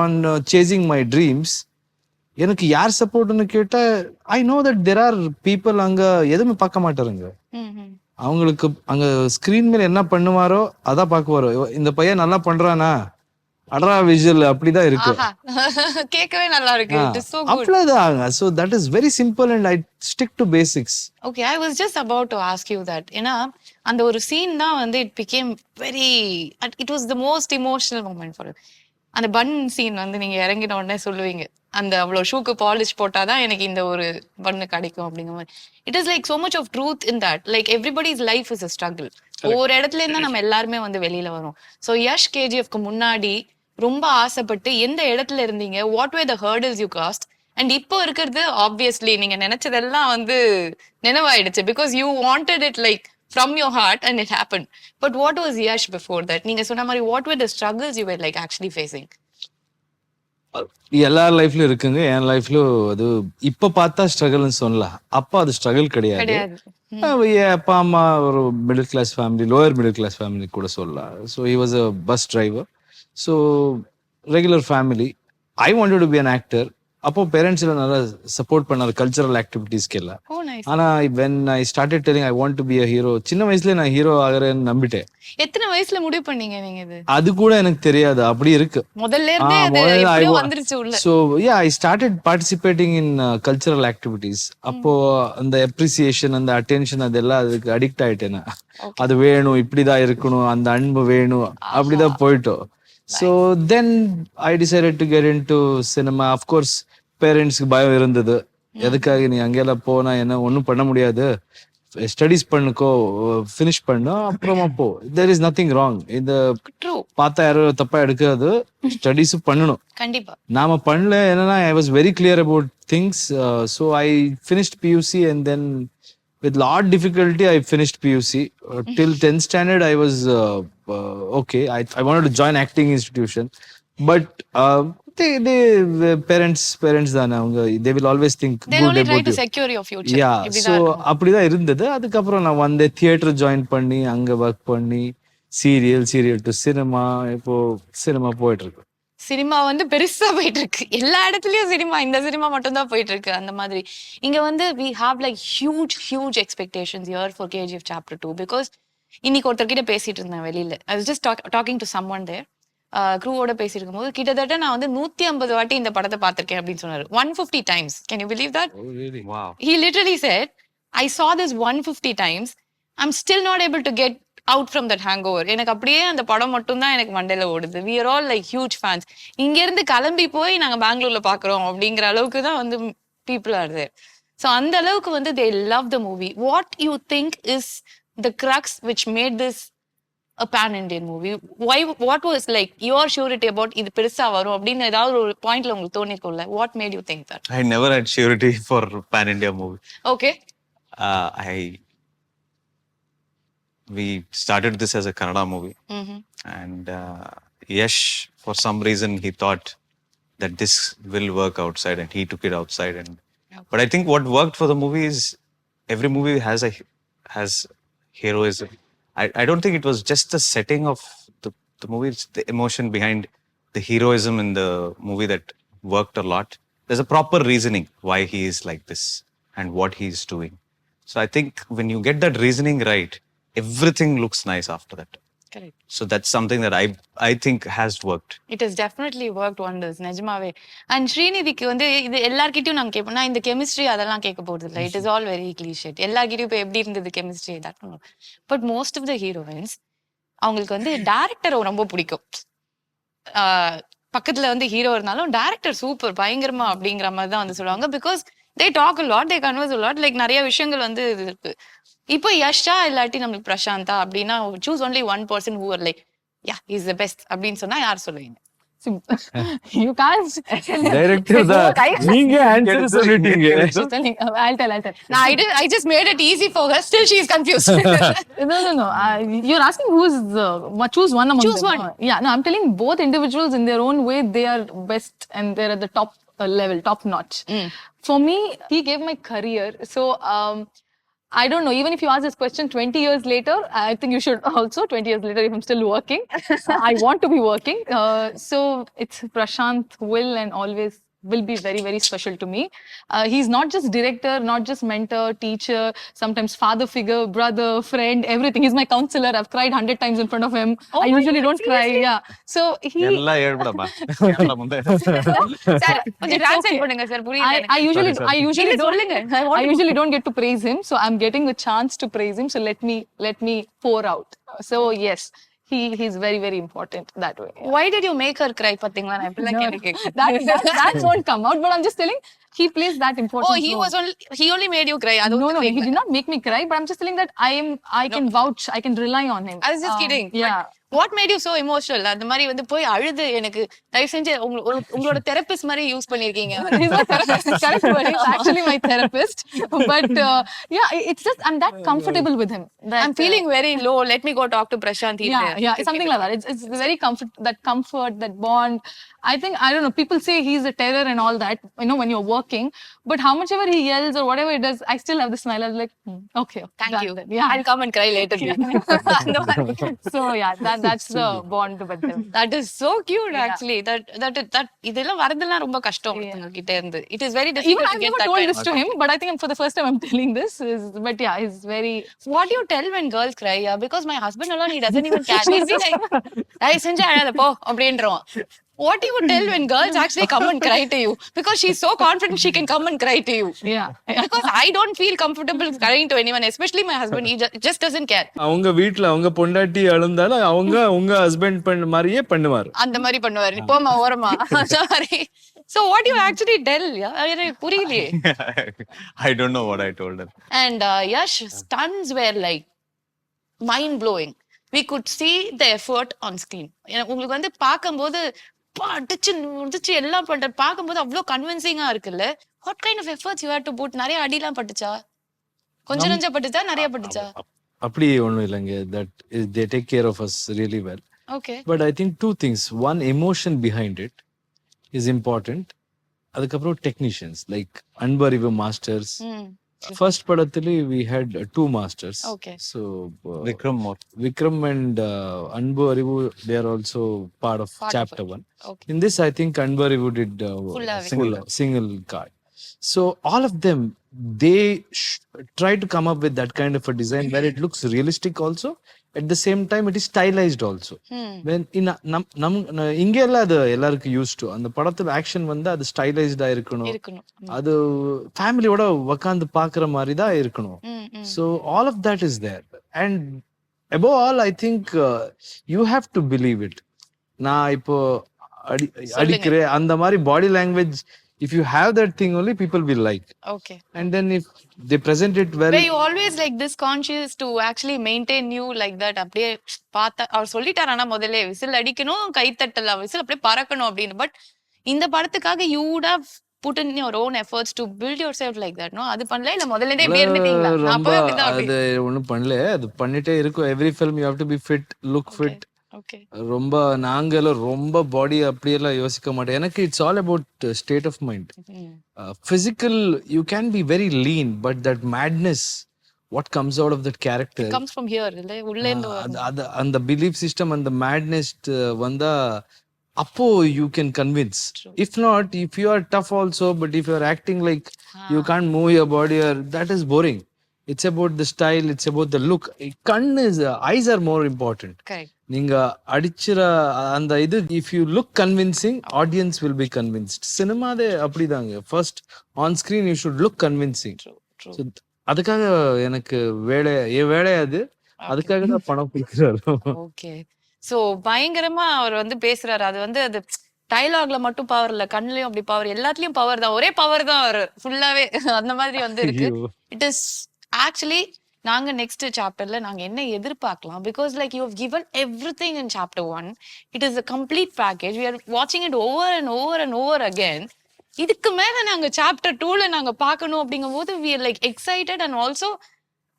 on chasing my dreams, எனக்கு யார் சப்போர்ட்னு கேட்டா I know that there are people அங்க எதுவுமே பார்க்க மாட்டாருங்க. அவங்களுக்கு அங்க ஸ்கிரீன் மேல என்ன பண்ணுவாரோ அதான் பார்க்குவாரோ. இந்த பையன் நல்லா பண்றானா, அடரா விஷுவல் அப்படிதான் இருக்கு. கேட்கவே நல்லா இருக்கு. It is so good. அவ்வளவுதான். So that is very simple and I stick to basics. Okay, I was just about to ask you that. ஏன்னா அந்த ஒரு சீன் தான் வந்து it became very, it was the most emotional moment for you. அந்த பன் scene வந்து நீங்க இறங்கின உடனே சொல்லுவீங்க, அந்த அவ்வளவு ஷூக்கு பாலிஷ் போட்டாதான் எனக்கு இந்த ஒரு பண்ணு கிடைக்கும் அப்படிங்கிற மாதிரி. It is like so much of truth in that. Like everybody's life is a struggle. ஒவ்வொரு இடத்துல இருந்தா நம்ம எல்லாருமே வந்து வெளியில வரும். ஸோ யஷ் கேஜிஎஃப்க்கு முன்னாடி ரொம்ப ஆசைப்பட்டு எந்த இடத்துல இருந்தீங்க, what where the hurdles you crossed, and இப்போ இருக்கிறது ஆப்வியஸ்லி நீங்க நினைச்சதெல்லாம் வந்து நினைவாயிடுச்சு because you wanted it like from your heart and it happened. But what was Yash before that? நீங்க சொன்ன மாதிரி what were the struggles you were like actually facing? எல்லா லைஃப்லயும் இருக்குங்க. என் லைஃப்லயும் அது இப்ப பார்த்தா ஸ்ட்ரகிள்னு சொல்லலாம். அப்பா அது ஸ்ட்ரகிள் கிடையாது. அப்பா அம்மா ஒரு middle class family, lower middle class family கூட சொல்லலாம். So he was a bus driver. So regular family. I wanted to be an actor. அப்போ பேரண்ட்ஸ் எல்லாம் நல்லா சப்போர்ட் பண்ணாரு கல்ச்சரல் ஆக்டிவிட்டிஸ்க்கு எல்லாம். ஆனா when I started telling I want to be a hero, சின்ன வயசுல நான் ஹீரோ ஆகிறேன்னு நம்பிட்டேன். எத்தனை வயசுல முடிவு பண்ணீங்க நீங்க இது? அது கூட எனக்கு தெரியாது, அப்படி இருக்கு முதல்ல இருந்தே. அது எப்படியோ வந்துருச்சு உள்ள. So yeah, I started participating in cultural activities. அப்போ அந்த அப்ரிசியேஷன், அந்த அட்டென்ஷன், அதெல்லாம் அதுக்கு அடிக்ட் ஆயிட்டேன். அது வேணும், இப்படிதான் இருக்கணும், அந்த அன்பு வேணும், அப்படிதான் போயிட்டோம். So then I decided to get into cinema. Of course பேரண்ட்ஸ்க்கு பயம் இருந்தது, எதுக்காக நீ அங்கெல்லாம் போனா என்ன ஒன்றும் பண்ண முடியாது, ஸ்டடீஸ் பண்ணுக்கோ, ஃபினிஷ் பண்ணு, அப்புறமா போ. There is nothing wrong. இந்த ட்ரூ. பார்த்தா யாரும் தப்பா எடுக்காது. ஸ்டடீஸும் பண்ணணும். கண்டிப்பா. நாம பண்ணல. என்னன்னா I was very clear about things. So I finished PUC and then with lot difficulty I finished PUC. Till 10th standard I was okay. I wanted to join acting institution, but they parents தானே அவங்க, they will always think They good only try about to you. secure your future. Yeah, இப்படிதான் so இருக்கும். அப்படிதான் இருந்தது. அதுக்கப்புறம் நான் வந்து theatre join பண்ணி அங்க ஒர்க் பண்ணி சீரியல் டு சினிமா, இப்போ சினிமா போயிட்டு இருக்கு. சினிமா வந்து பெருசா போயிட்டு இருக்கு. எல்லா இடத்துலயும் சினிமா, இந்த சினிமா மட்டும் தான் போயிட்டு இருக்கு. அந்த மாதிரி இங்க வந்து we have like huge expectations here for KGF chapter 2 because இன்னைக்கு ஒருத்தர்கிட்ட பேசிட்டு இருந்தேன் வெளியில. I was just talking to someone there. க்ரூவோட பேசிட்டு இருக்கும்போது கிட்டத்தட்ட நான் வந்து 150 வாட்டி இந்த படத்தை பார்த்திருக்கேன் அப்படின்னு சொன்னாரு. 150 times. Can you believe that? Oh really? Wow. He literally said, I saw this 150 times. I'm still not able to get out from that hangover. எனக்கு அப்படியே அந்த படம் மட்டும் தான் எனக்கு மண்டையில ஓடுது. We are all like huge fans. இங்க இருந்து கிளம்பி போய் நாங்க பெங்களூர்ல பாக்குறோம் அப்படிங்கிற அளவுக்கு தான் வந்து people are there. So அந்த அளவுக்கு வந்து they love the movie. What you think is the crux which made this a pan-Indian movie? Why? What was like your surety about இது பெருசா வரும் அப்படின்னு ஏதாவது ஒரு பாயிண்ட்ல உங்களுக்கு தோணிருக்கும்ல? What made you think that? I never had surety for pan-India movie. Okay. We started this as a Kannada movie, and Yash, for some reason, he thought that this will work outside, and he took it outside. And but I think what worked for the movie is every movie has heroism. I don't think it was just the setting of the movie, it's the emotion behind the heroism in the movie that worked a lot. There's a proper reasoning why he is like this and what he is doing. So I think when you get that reasoning right, everything looks nice after that. Correct. So that's something that I think has worked. It has definitely worked wonders. நிஜமாவே. And ஸ்ரீநிதிக்கு வந்து இது எல்லார்கிட்டயும் நாங்க கேட்போம்னா இந்த chemistry அதெல்லாம் கேட்க போறது இல்லை. It is all very cliched. எல்லார்கிட்டயும் இப்போ எப்படி இருந்தது chemistry that no. But most of the heroines அவங்களுக்கு வந்து டைரக்டரை ரொம்ப பிடிக்கும். பக்கத்துல வந்து ஹீரோ இருந்தாலும் டைரக்டர் சூப்பர் பயங்கரமா அப்படிங்கிற மாதிரி தான் வந்து சொல்லுவாங்க. Because they talk a lot, they converse a lot. Like நிறைய விஷயங்கள் வந்து இது இருக்கு. இப்போ யஷா இல்லாட்டி நம்மளுக்கு பிரசாந்தா அப்படின்னா choose only one person who are like yeah he is the best அப்படின்னு சொன்னா யார் சொல்லுவீங்க? You can't. டைரக்டர் தான் நீங்க ஆன்சர் சொல்லிட்டீங்க. I'll tell. No, I just made it easy for her. Still she is confused. No. You're asking who's choose one among Choose them. one. Yeah, no, I'm telling both individuals in their own way they are best and they're at the top level, top notch. For me, he gave my career. So I don't know, even if you ask this question 20 years later, I think you should also, 20 years later, if I'm still working, I want to be working. So it's Prashanth will and always will be very, very special to me. He's not just director, not just mentor, teacher, sometimes father figure, brother, friend, everything. He's my counselor. I've cried 100 times in front of him. Oh I usually don't cry. Yeah. So he... எல்லாம் ஏழ்படமா முந்தே sir கொஞ்சம் translate பண்ணுங்க sir புரியல எனக்கு. I usually don't சொல்லுங்க. I usually don't get to praise him, so I'm getting a chance to praise him. So let me pour out. So yes, he's very, very important that way. Why did you make her cry? பாத்தீங்களா நான் இப்படி கேள்வி கேக்குறேன். That won't come out, but I'm just telling he plays that important role. He only made you cry. No, he did not make me cry, but I'm just telling that I can vouch, I can rely on him. I was just kidding. Yeah. What made you so emotional? அந்த மாதிரி வந்து போய் அழுது எனக்கு தயவு செஞ்சு உங்களோட therapist மாதிரி யூஸ் பண்ணிருக்கீங்க. He's my therapist. Correct word. He's actually my therapist. But yeah, it's just I'm that comfortable with him. I'm feeling very low. Let me go talk to Prashanth. Yeah, something like that. It's very comfort, that bond. I think, I don't know, people say he's a terror and all that, you know, when you're working, but how much ever he yells or whatever he does, I still have the smile. I'm like, okay. Thank you. Then. Yeah. I'll come and cry later. So yeah, that's the bond with him. That is so cute actually. That இதெல்லாம் வரதெல்லாம் ரொம்ப கஷ்டம் கிட்ட இருந்து. It is very difficult Even to I've get never that told kind this of to him, but I think for the first time I'm telling this. But yeah, he's very... What do you tell when girls cry? Yeah, because my husband alone, he doesn't even care. He'll be like, தயவு செஞ்சு அழாத போ அப்படின்றோம். What do you tell when girls actually come and cry to you? Because she's so confident she can come and cry to you. Yeah. Because I don't feel comfortable crying to anyone, especially my husband. He just doesn't care. அவங்க வீட்ல அவங்க பொண்டாட்டி அழுந்தாலும் அவங்க உங்க husband பண்ண மாதிரியே பண்ணுவாரு. அந்த மாதிரி பண்ணுவாரு. போமா ஓரமா அந்த மாதிரி. So what you actually tell? Yeah, எனக்கு புரியலையே. I don't know what I told her. And Yash, stunts were like mind blowing. We could see the effort on screen. உங்களுக்கு வந்து பார்க்கும்போது அடிச்சு முடிச்சு எல்லாம் பண்ற பார்க்கும்போது அவ்வளோ கன்வின்சிங்கா இருக்குல்ல. What kind of efforts you had to put? நிறைய அடிலாம் பட்டுச்சா? கொஞ்சம் நஞ்சம் பட்டுச்சா நிறைய பட்டுச்சா? அப்படி ஒண்ணும் இல்லைங்க. That is, they take care of us really well. Okay. But I think two things. One, emotion behind it is important. அதுக்கப்புறம் technicians like Anbariv masters. First படத்துல we had two masters. Okay. So Vikram and அன்பு அறிவு, they are also part of chapter 1. Okay. In this I think அன்பு அறிவு did single card. So all of them, they try to come up with that kind of a design where it looks realistic also. At the same time, it is stylized also. When in இங்க எல்லாம் அது எல்லாருக்கும் use to, அந்த படத்துல action வந்து அது ஸ்டைலைஸ்டா இருக்கணும், அது ஃபேமிலியோட உட்காந்து பாக்குற மாதிரி தான் இருக்கணும். So all of that is there, and above all I think you have to believe it. நான் இப்போ அடிக்கிறேன் அந்த மாதிரி body language, if you have that thing only, people will like. Okay. And then if they present it well. Were you always like this conscious to actually maintain you like that? அப்படியே பார்த்தா அவர் சொல்லிட்டாரானா முதல்ல whistle அடிக்கணும், கை தட்டல, whistle அப்படியே பறக்கணும் அப்படின்னு. But இந்த படத்துக்காக you would have put in your own efforts to build yourself like that, no? அது பண்ணல இல்ல முதல்ல இருந்தே இப்படி இருந்துட்டீங்களா? அப்பவே அப்படிதான். அது ஒண்ணும் பண்ணல, அது பண்ணிட்டே இருக்கும். Every film you have to be fit, look fit. Okay. ரொம்ப நாங்களும் ரொம்ப பாடி அப்படியெல்லாம் யோசிக்க மாட்டேன். எனக்கு it's all about state of mind. Physical you can be very lean, but that madness what comes out of that character comes from here, இல்ல உள்ள இருந்து அந்த பிலீஃப் சிஸ்டம், அந்த மேட்னஸ் வந்தா அப்போ you can convince. If not, if you are tough also, but if you are acting like you can't move your body, that is boring. It's about the style, it's about the look. Eyes are more important. Correct. நீங்க அடிச்சிர அந்த இது, if you look convincing, audience will be convinced. சினிமாதே அப்படிதாங்க. First on screen you should look convincing. True. So அதுக்காக எனக்கு வேலை அது, அதுக்காக தான் பணம் கொடுக்குறாரு. ஓகே. சோ பயங்கரமா அவர் வந்து பேசுறாரு. அது வந்து அது டயலாக்ல மட்டும் பவர் இல்ல, கண்ணுலயும் அப்படி பவர், எல்லாத்துலயும் பவர் தான், ஒரே பவர் தான் அவர் ஃபுல்லாவே அந்த மாதிரி வந்து இருக்கு. இட் இஸ் ஆக்சுவலி நாங்க நெக்ஸ்ட் சாப்டர்ல நாங்க என்ன எதிர்பார்க்கலாம், because like you have given everything in chapter 1. It is a complete package. We are watching it over and over and over again. இதுக்கு மேல நாங்க சாப்டர் 2ல நாங்க பார்க்கணும் அப்படிங்கும்போது we are like excited, and also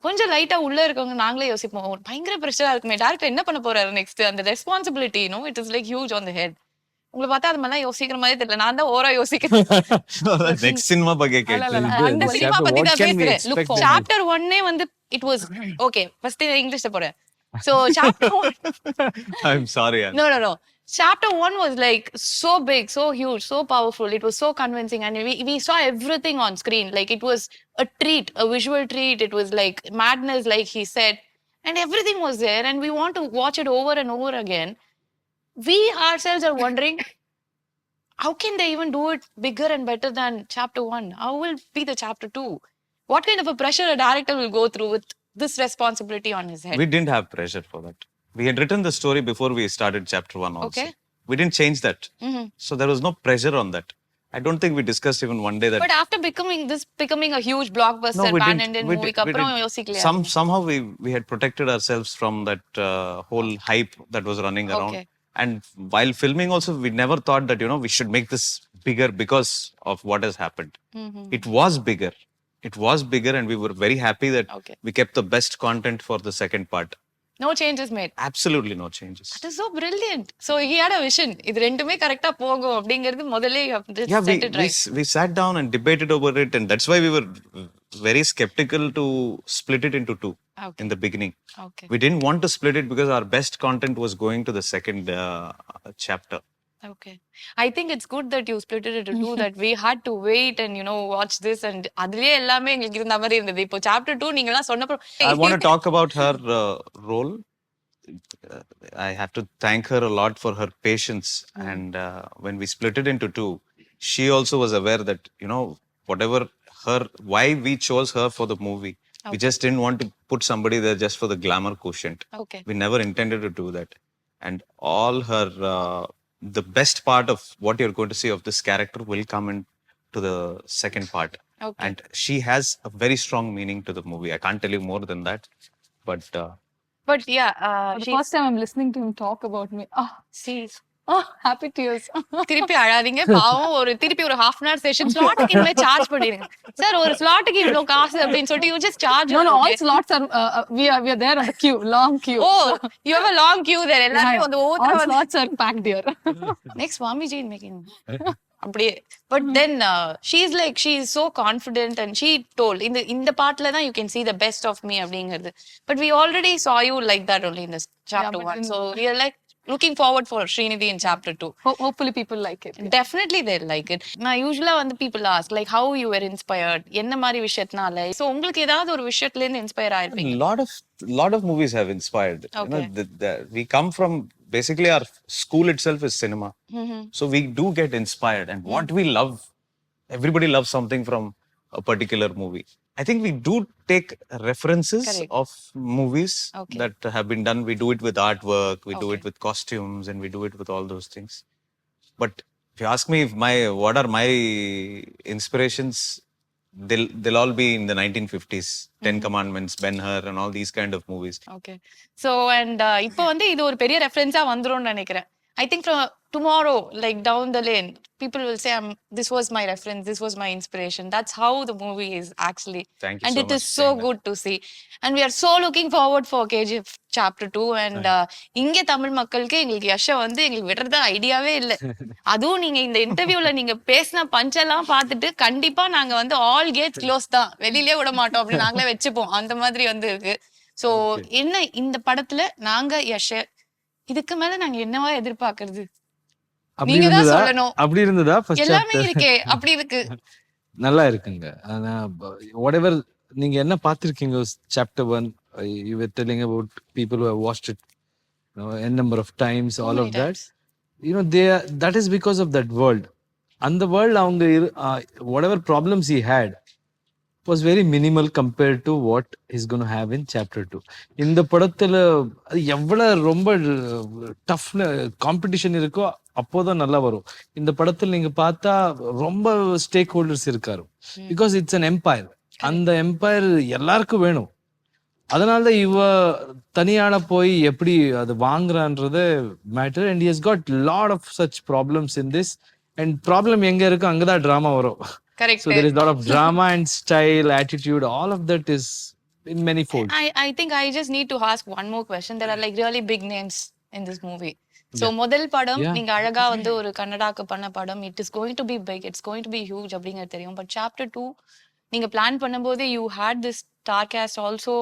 கொஞ்சம் லைட்டா உள்ள இருக்கவங்க நாங்களே யோசிப்போம், பயங்கர பிரஷரா இருக்குமே, டைரக்டர் என்ன பண்ண போறாரு நெக்ஸ்ட், அந்த responsibility, no, it is like huge on the head. உங்களை பார்த்தா அது மாதிரிலாம் யோசிக்கிற மாதிரி தெரியல, நான் தான் ஓரா யோசிக்கிறேன். நெக்ஸ்ட் சினிமா பத்தி கேக்குறேன், அந்த சினிமா பத்தி தான் பேசுறேன். லுக், சாப்டர் 1 வந்து it was okay. First இங்கிலீஷ்ல போறேன். So chapter 1, I'm sorry. No. Chapter 1 was like so big, so huge, so powerful. It was so convincing, and we saw everything on screen. Like it was a treat, a visual treat. It was like madness, like he said, and everything was there, and we want to watch it over and over again. We ourselves are wondering, how can they even do it bigger and better than chapter 1? How will be the chapter 2? What kind of a pressure a director will go through with this responsibility on his head? We didn't have pressure for that. We had written the story before we started chapter 1 also. Okay. We didn't change that. So there was no pressure on that. I don't think we discussed even one day that. But after becoming a huge blockbuster pan-Indian movie, அப்புறம் யோசிக்கலையா? Somehow we had protected ourselves from that whole hype that was running around. Okay. And while filming also, we never thought that, we should make this bigger because of what has happened. It was bigger. It was bigger, and we were very happy that we kept the best content for the second part. No changes made. Absolutely no changes. That is so brilliant. So he had a vision. இது ரெண்டுமே கரெக்ட்டா போகும் அப்படிங்கிறது முதல்ல set it right. We sat down and debated over it, and that's why we were very skeptical to split it into two in the beginning. Okay. We didn't want to split it because our best content was going to the second chapter. Okay. I think it's good that you split it into two, that we had to wait and watch this, and அதுலயே எல்லாமே எங்களுக்கு இருந்த மாதிரி இருந்தது. இப்போ chapter 2 நீங்க எல்லாம் சொன்னப்போ I want to talk about her role. I have to thank her a lot for her patience, and when we split it into two, she also was aware that whatever why we chose her for the movie. We just didn't want to put somebody there just for the glamour quotient. Okay. We never intended to do that. And all her the best part of what you're going to see of this character will come into the second part. Okay. And she has a very strong meaning to the movie. I can't tell you more than that, but But yeah, For the first time I'm listening to him talk about me. see, Happy tears. திருப்பி அழாதீங்க பாவம் திருப்பி ஒரு half an hour session ஸ்லாட்டுக்கு இனிமே charge பண்ணிடுங்க sir ஒரு ஸ்லாட்டுக்கு இவ்வளவு காசு அப்படின்னு சொல்லிட்டு you just charge No, all slots are, we are there on the queue, long queue. Oh you have a long queue there எல்லாரும் வந்து All slots are packed here. Next Swamiji making அப்படியே but then she is like she is so confident and she told இந்த பாட்டுல தான் you can see the best of me அப்படிங்கிறது but we already saw you like that only in this chapter but 1 so we are like looking forward for Srinidhi in chapter 2. Hopefully people like it. Definitely they'll like it. நான் யூசுவலா வந்து people ask like how you were inspired என்ன மாதிரி விஷயத்தினால so உங்களுக்கு ஏதாவது ஒரு விஷயத்துல இருந்து inspire ஆயிருப்பீங்க lot of movies have inspired. You know, we come from basically our school itself is cinema, so we do get inspired, and what we love, everybody loves something from a particular movie. I think we do take references of movies that have been done. We do it with artwork, we do it with costumes, and we do it with all those things. But if you ask me if what are my inspirations, they'll all be in the 1950s. Ten Commandments, Ben-Hur, and all these kind of movies. Okay. So and இப்போ வந்து இது ஒரு பெரிய ரெஃபரன்ஸா வந்துரும்னு நினைக்கிறேன். I think from tomorrow, like down the lane, people will say, this was my reference, this was my inspiration. That's how the movie is actually. Thank you and so it much is so good to see. And we are so looking forward for KGF chapter 2. And இங்க தமிழ் மக்களுக்கு எங்களுக்கு யஷை வந்து எங்களுக்கு விடுறது ஐடியாவே இல்லை. அதுவும் நீங்க இந்த இன்டர்வியூல நீங்க பேசின பஞ்செல்லாம் பார்த்துட்டு கண்டிப்பா நாங்க வந்து ஆல் கேட்ஸ் க்ளோஸ் தான் வெளியிலே விட மாட்டோம் அப்படின்னு நாங்களே வச்சுப்போம் அந்த மாதிரி வந்து இருக்கு. ஸோ என்ன இந்த படத்துல நாங்க யஷை இதுக்கு மேல நாங்க என்னவா எதிர்பார்க்கறது நீங்க தான் சொல்லணும். அப்படி இருந்ததா எல்லாமே இருக்கே அப்படி இருக்கு நல்லா இருக்குங்க. ஆனா whatever நீங்க என்ன பார்த்திருக்கீங்க chapter 1 you were telling about people who have watched it n number of times, all of that, you know, that is because of that world. அந்த world அவங்க whatever problems he had was very minimal compared to what he's going to have in chapter 2. இந்த படத்துல எவ்வளவு ரொம்ப tough competition இருக்கோ அப்போதான் நல்லா வரும். இந்த படத்துல நீங்க பார்த்தா ரொம்ப ஸ்டேக் ஹோல்டர்ஸ் இருக்காரு. Because it's an empire. அந்த எம்பையர் எல்லாருக்கும் வேணும். அதனால இவ தனியான போய் எப்படி அது வாங்குறான்றது matter. And he has got lot of such problems in this. And problem எங்க இருக்கு அங்கதான் டிராமா வரும். Correct. So there is a lot of drama and style, attitude, all of that is in many folds. I think I just need to ask one more question. There are like really big names in this movie. So முதல் படம் நீங்க அழகா வந்து ஒரு கன்னடாக்கு பண்ண படம், it is going to be big, it's going to be huge அப்படிங்கிறது தெரியும். But chapter 2 நீங்க பிளான் பண்ணும்போது you had this star cast also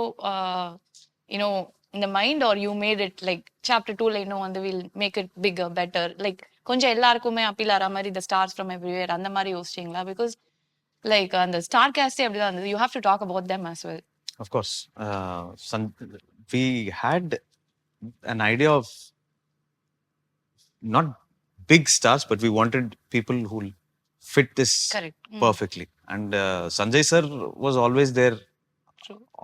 you know in the mind, or you made it like chapter 2 like no வந்து we'll make it bigger, better, like கொஞ்சம் எல்லாருக்குமே appeal ஆற மாதிரி the stars from everywhere அந்த மாதிரி யோசிச்சீங்களா? Because like அந்த star காஸ்டே அப்படிதான் இருந்தது. You have to talk about them as well. Of course. We had an idea of not big stars, but we wanted people who fit this perfectly. And Sanjay sir was always there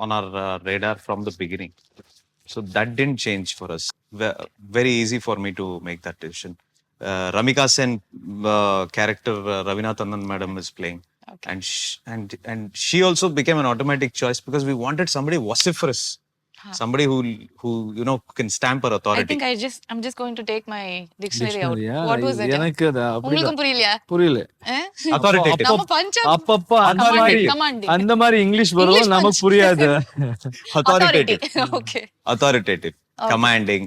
on our radar from the beginning. So that didn't change for us. Very easy for me to make that decision. Ramika Sen character Ravina Tandon madam is playing. Okay. And she also became an automatic choice because we wanted somebody vociferous, somebody who you know can stamp her authority. I think I'm just going to take my dictionary out. Yeah, what was it? எனக்கு உங்களுக்கும் புரியலையா? புரியல. Authoritative. நம்ம பஞ்சம் அப்பப்ப அந்த மாதிரி English வரும் நமக்கு புரியாது. Authoritative. Okay. Authoritative, commanding.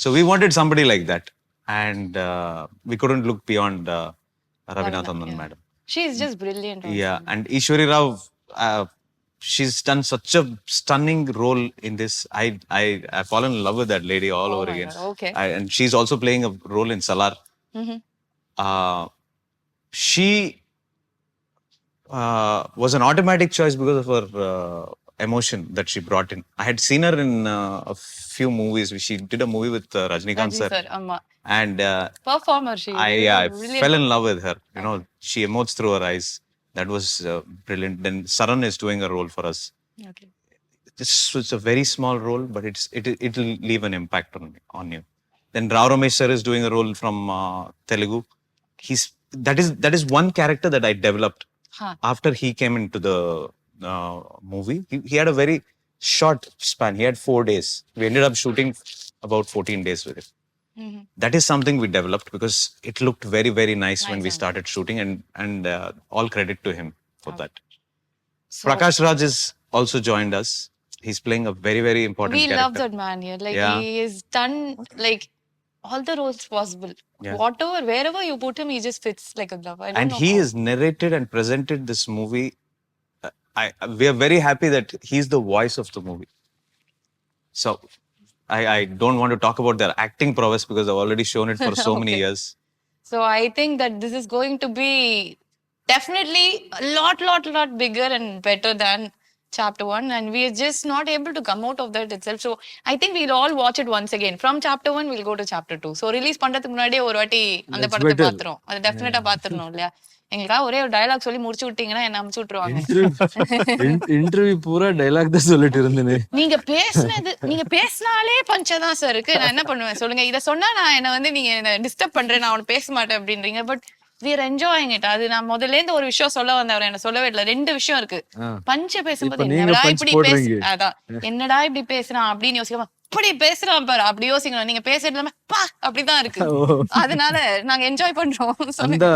So we wanted somebody like that, and we couldn't look beyond Ravina Tandon madam. She is just brilliant. Also. Yeah, and Ishwari Rao, she's done such a stunning role in this. I fallen in love with that lady all over again. God. Okay. And she's also playing a role in Salar. She was an automatic choice because of her emotion that she brought in. I had seen her in a few movies. She did a movie with Rajnikant sir. And performer she. I fell in love with her. You know, she emotes through her eyes. That was brilliant. Then Saran is doing a role for us. Okay. This was a very small role, but it'll leave an impact on you. Then Rao Ramesh sir is doing a role from Telugu. That is one character that I developed after he came into the movie. He had a very short span. He had 4 days. We ended up shooting about 14 days with him. That is something we developed because it looked very, very nice when we started shooting, and all credit to him for that. So Prakash Raj has also joined us. He's playing a very, very important we character. love that man here. Like Yeah. he is done like all the roles possible. Yeah. Whatever, wherever you put him, he just fits like a glove. I don't And know he how. has narrated and presented this movie. We are very happy that he's the voice of the movie. So I don't want to talk about their acting prowess because I've already shown it for so many Okay. years. So I think that this is going to be definitely a lot bigger and better than chapter 1, and we are just not able to come out of that itself. So I think we'll all watch it once again. From chapter 1 we'll go to chapter 2. So release பண்றதுக்கு முன்னாடியே ஒரு வாட்டி அந்த That's படத்தை better. பாத்துறோம். அது டெஃபினட்டா பாத்துறணும் இல்லையா? எங்களுக்காக ஒரே ஒரு டயலாக் சொல்லி முடிச்சு விட்டீங்கன்னா என்ன அமுச்சு விட்டுருவாங்க. இன்டர்வியூ பூரா டைலாக் தான் சொல்லிட்டு இருந்தேனே. நீங்க பேசினாலே பஞ்சதான் சார் இருக்கு. நான் என்ன பண்ணுவேன் சொல்லுங்க? இத சொன்னா நான் என்ன வந்து நீங்க என்ன டிஸ்டர்ப் பண்றேன், நான் அவனை பேச மாட்டேன் அப்படின்றீங்க. But we are enjoying it. அது நான் முதல்ல இருந்து ஒரு விஷயம் சொல்ல வந்தேன், அவர் என்ன சொல்லவே இல்லை. 2 விஷயம் இருக்கு. பஞ்ச பேசும்போது இப்ப நீங்க என்னடா punch இப்படி போடுறீங்க. அதான் என்னடா இப்படி பேசுறான் அப்படின்னு யோசிக்காம இப்படி பேசுறான் பாரு அப்படி யோசிக்கணும். நீங்க பேசுறது எல்லாமே பா அப்படிதான் இருக்கு. அதனால நாங்க என்ஜாய் பண்றோம். அந்த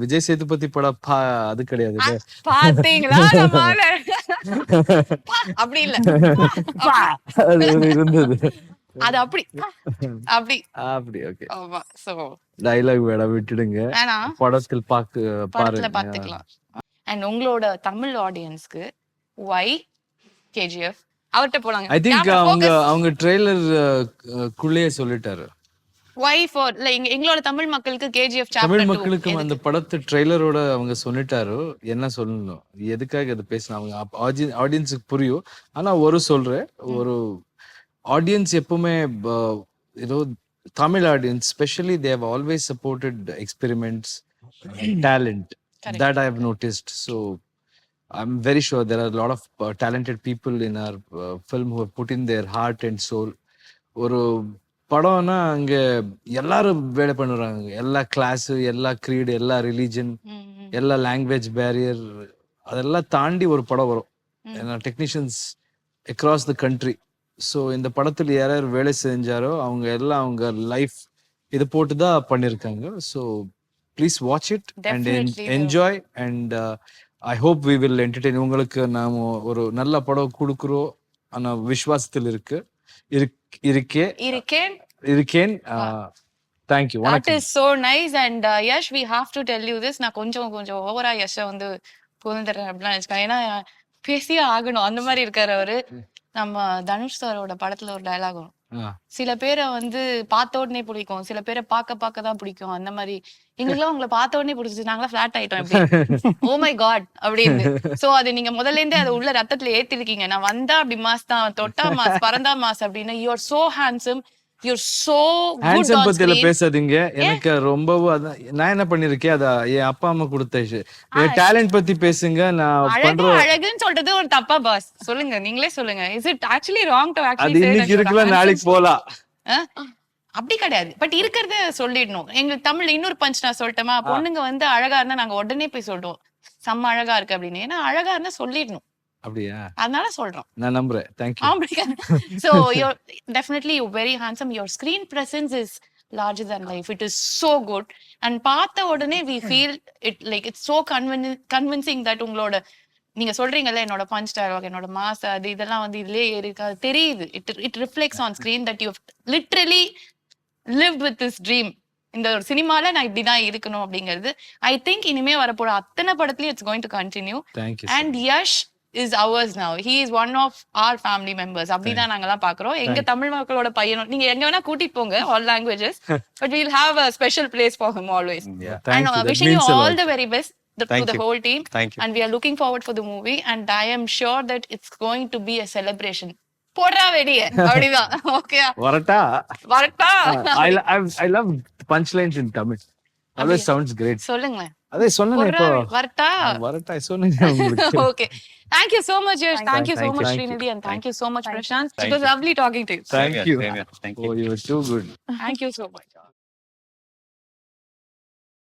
விஜய் சேதுபதி படம் அது கிடையாது. பாத்தீங்களா நம்மால அப்படி இல்ல அது இருந்தது. அது அப்படி அப்படி அப்படி ஓகே. ஆமா. சோ டைலாக் வேணா விட்டுடுங்க. வேணா படத்தில் படத்துல பாருங்க. பாத்துக்கலாம். அண்ட் உங்களோட தமிழ் ஆடியன்ஸ்க்கு why KGF அவர்ட்ட போலாங்க. ஐ திங்க் அவங்க ட்ரெய்லர் குள்ளேயே சொல்லிட்டாரு. why for like எங்களோட தமிழ் மக்களுக்கு KGF chapter 2 தமிழ் மக்களுக்கும் அந்த படத்து ட்ரெய்லரோட அவங்க சொல்லிட்டாரு என்ன சொல்லணும், எதுக்காக இது பேசணும், அவங்க ஆடியன்ஸுக்கு புரியும். ஆனா சொல்றேன், ஒரு ஆடியன்ஸ் எப்பவுமே ஏதோ Tamil audience specially they have always supported experiments, talent. That I have noticed. So I'm very sure there are a lot of talented people in our film who have put in their heart and soul. ஒரு படம்னா அங்க எல்லாரும் வேலை பண்ணுறாங்க. எல்லா class, எல்லா creed, எல்லா religion, எல்லா லாங்குவேஜ் பேரியர் அதெல்லாம் தாண்டி ஒரு படம் வரும். ஏன்னா technicians across the country. So இந்த படத்தில் யாராவது வேலை செஞ்சாரோ அவங்க எல்லாம் அவங்க லைஃப் இது போட்டு தான் பண்ணியிருக்காங்க. So please watch it and enjoy. And I hope we will entertain. உங்களுக்கு நாம் ஒரு நல்ல படம் கொடுக்குறோம் ஆனா விசுவாசத்தில் இருக்கேன். Thank you. That is so nice. And Yash, we have to tell you this. நான் கொஞ்சம் ஓவரா யஷ வந்து புகழ்ந்துறேன் அப்படிலாம் நினைச்சுக்கேன். ஏன்னா பேசியே ஆகணும் அந்த மாதிரி இருக்காரு அவரு. நம்ம தனுஷ் சாரோட படத்துல ஒரு டயலாக் வரும், சில பேரை வந்து பார்த்த உடனே பிடிக்கும், சில பேரை பார்க்க தான் பிடிக்கும். அந்த மாதிரி எங்களுக்குலாம் உங்களை பார்த்த உடனே பிடிச்சிச்சு, நாங்களாம் ஃபிளாட் ஆயிட்டோம். ஓ மை காட் அப்படின்னு. சோ அது நீங்க முதல்ல இருந்தே அதை உள்ள ரத்தத்துல ஏத்திருக்கீங்க. நான் வந்தா அப்படி மாஸ் தான், தொட்டா மாஸ், பறந்தா மாஸ் அப்படின்னு. You are so handsome, you're so good handsome on பத்தில screen. பேசாதீங்க. எனக்கு ரொம்பவும் நான் என்ன பண்ணிருக்கேன், அத என் அப்பா அம்மா கொடுத்த டேலண்ட் பத்தி பேசுங்க. நான் பண்றேன் அழகுன்னு சொல்றது ஒரு தப்பா பாஸ்? சொல்லுங்க, நீங்களே சொல்லுங்க. Is it actually wrong to அது ஆக்சுவலி சே இன்னைக்கு இருக்கலாம், நாளைக்கு போலாம். அப்படி கிடையாது. பட் இருக்கிறத சொல்லிடணும். எங்க தமிழ்ல இன்னொரு பஞ்ச் நான் சொல்லட்டுமா? பொண்ணுங்க வந்து அழகா இருந்தா நாங்க உடனே போய் சொல்றோம் செம்ம அழகா இருக்கு அப்படின்னு. ஏன்னா அழகா இருந்தா சொல்லிடணும். அப்படியா? அதனால சொல்றோம். நான் நம்புறேன். Thank you. So you're definitely very handsome. Your screen presence is larger than life. It is so good. And பார்த்த உடனே we feel it like it's so convincing that உங்களோட நீங்க சொல்றீங்கல்ல என்னோட பஞ்ச் டயலாக், என்னோட மாஸ், அது இதெல்லாம் வந்து இதுலயே இருக்கு, அது தெரியுது. It reflects on screen that you have literally lived with this dream. இந்த ஒரு சினிமால நான் இப்படிதான் இருக்கணும் அப்படிங்கிறது. I think இனிமே வரப்போற அத்தனை படத்துலயும் it's going to continue. Thank you. And Yash is ours now. He is one of our family members. அப்படிதான் நாங்கெல்லாம் பாக்குறோம். எங்க தமிழ் மக்களோட பையனும் நீங்க எங்க வேணா கூட்டிட்டு போங்க, all languages, but we'll have a special place for him always. Yeah, thank and you. wishing you all the very best to the whole team. Thank you. And we are looking forward for the movie, and I am sure that it's going to be a celebration. போடுறா வெடிய அப்படிதான். Okay வரட்டா. I I love punchlines in Tamil. Always sounds great. சொல்லுங்க. அதே சொன்னேனே இப்போ வரட்டா? வரட்டா சொன்னேனே உங்களுக்கு. Okay. Thank you so much, Yash. Thank you so much, Thank you. Srinidhi, and thank you so much, Prashanth. It Thank was you. lovely talking to you. Thank you. Same here. Thank you. Oh, you were too good. Thank you so much.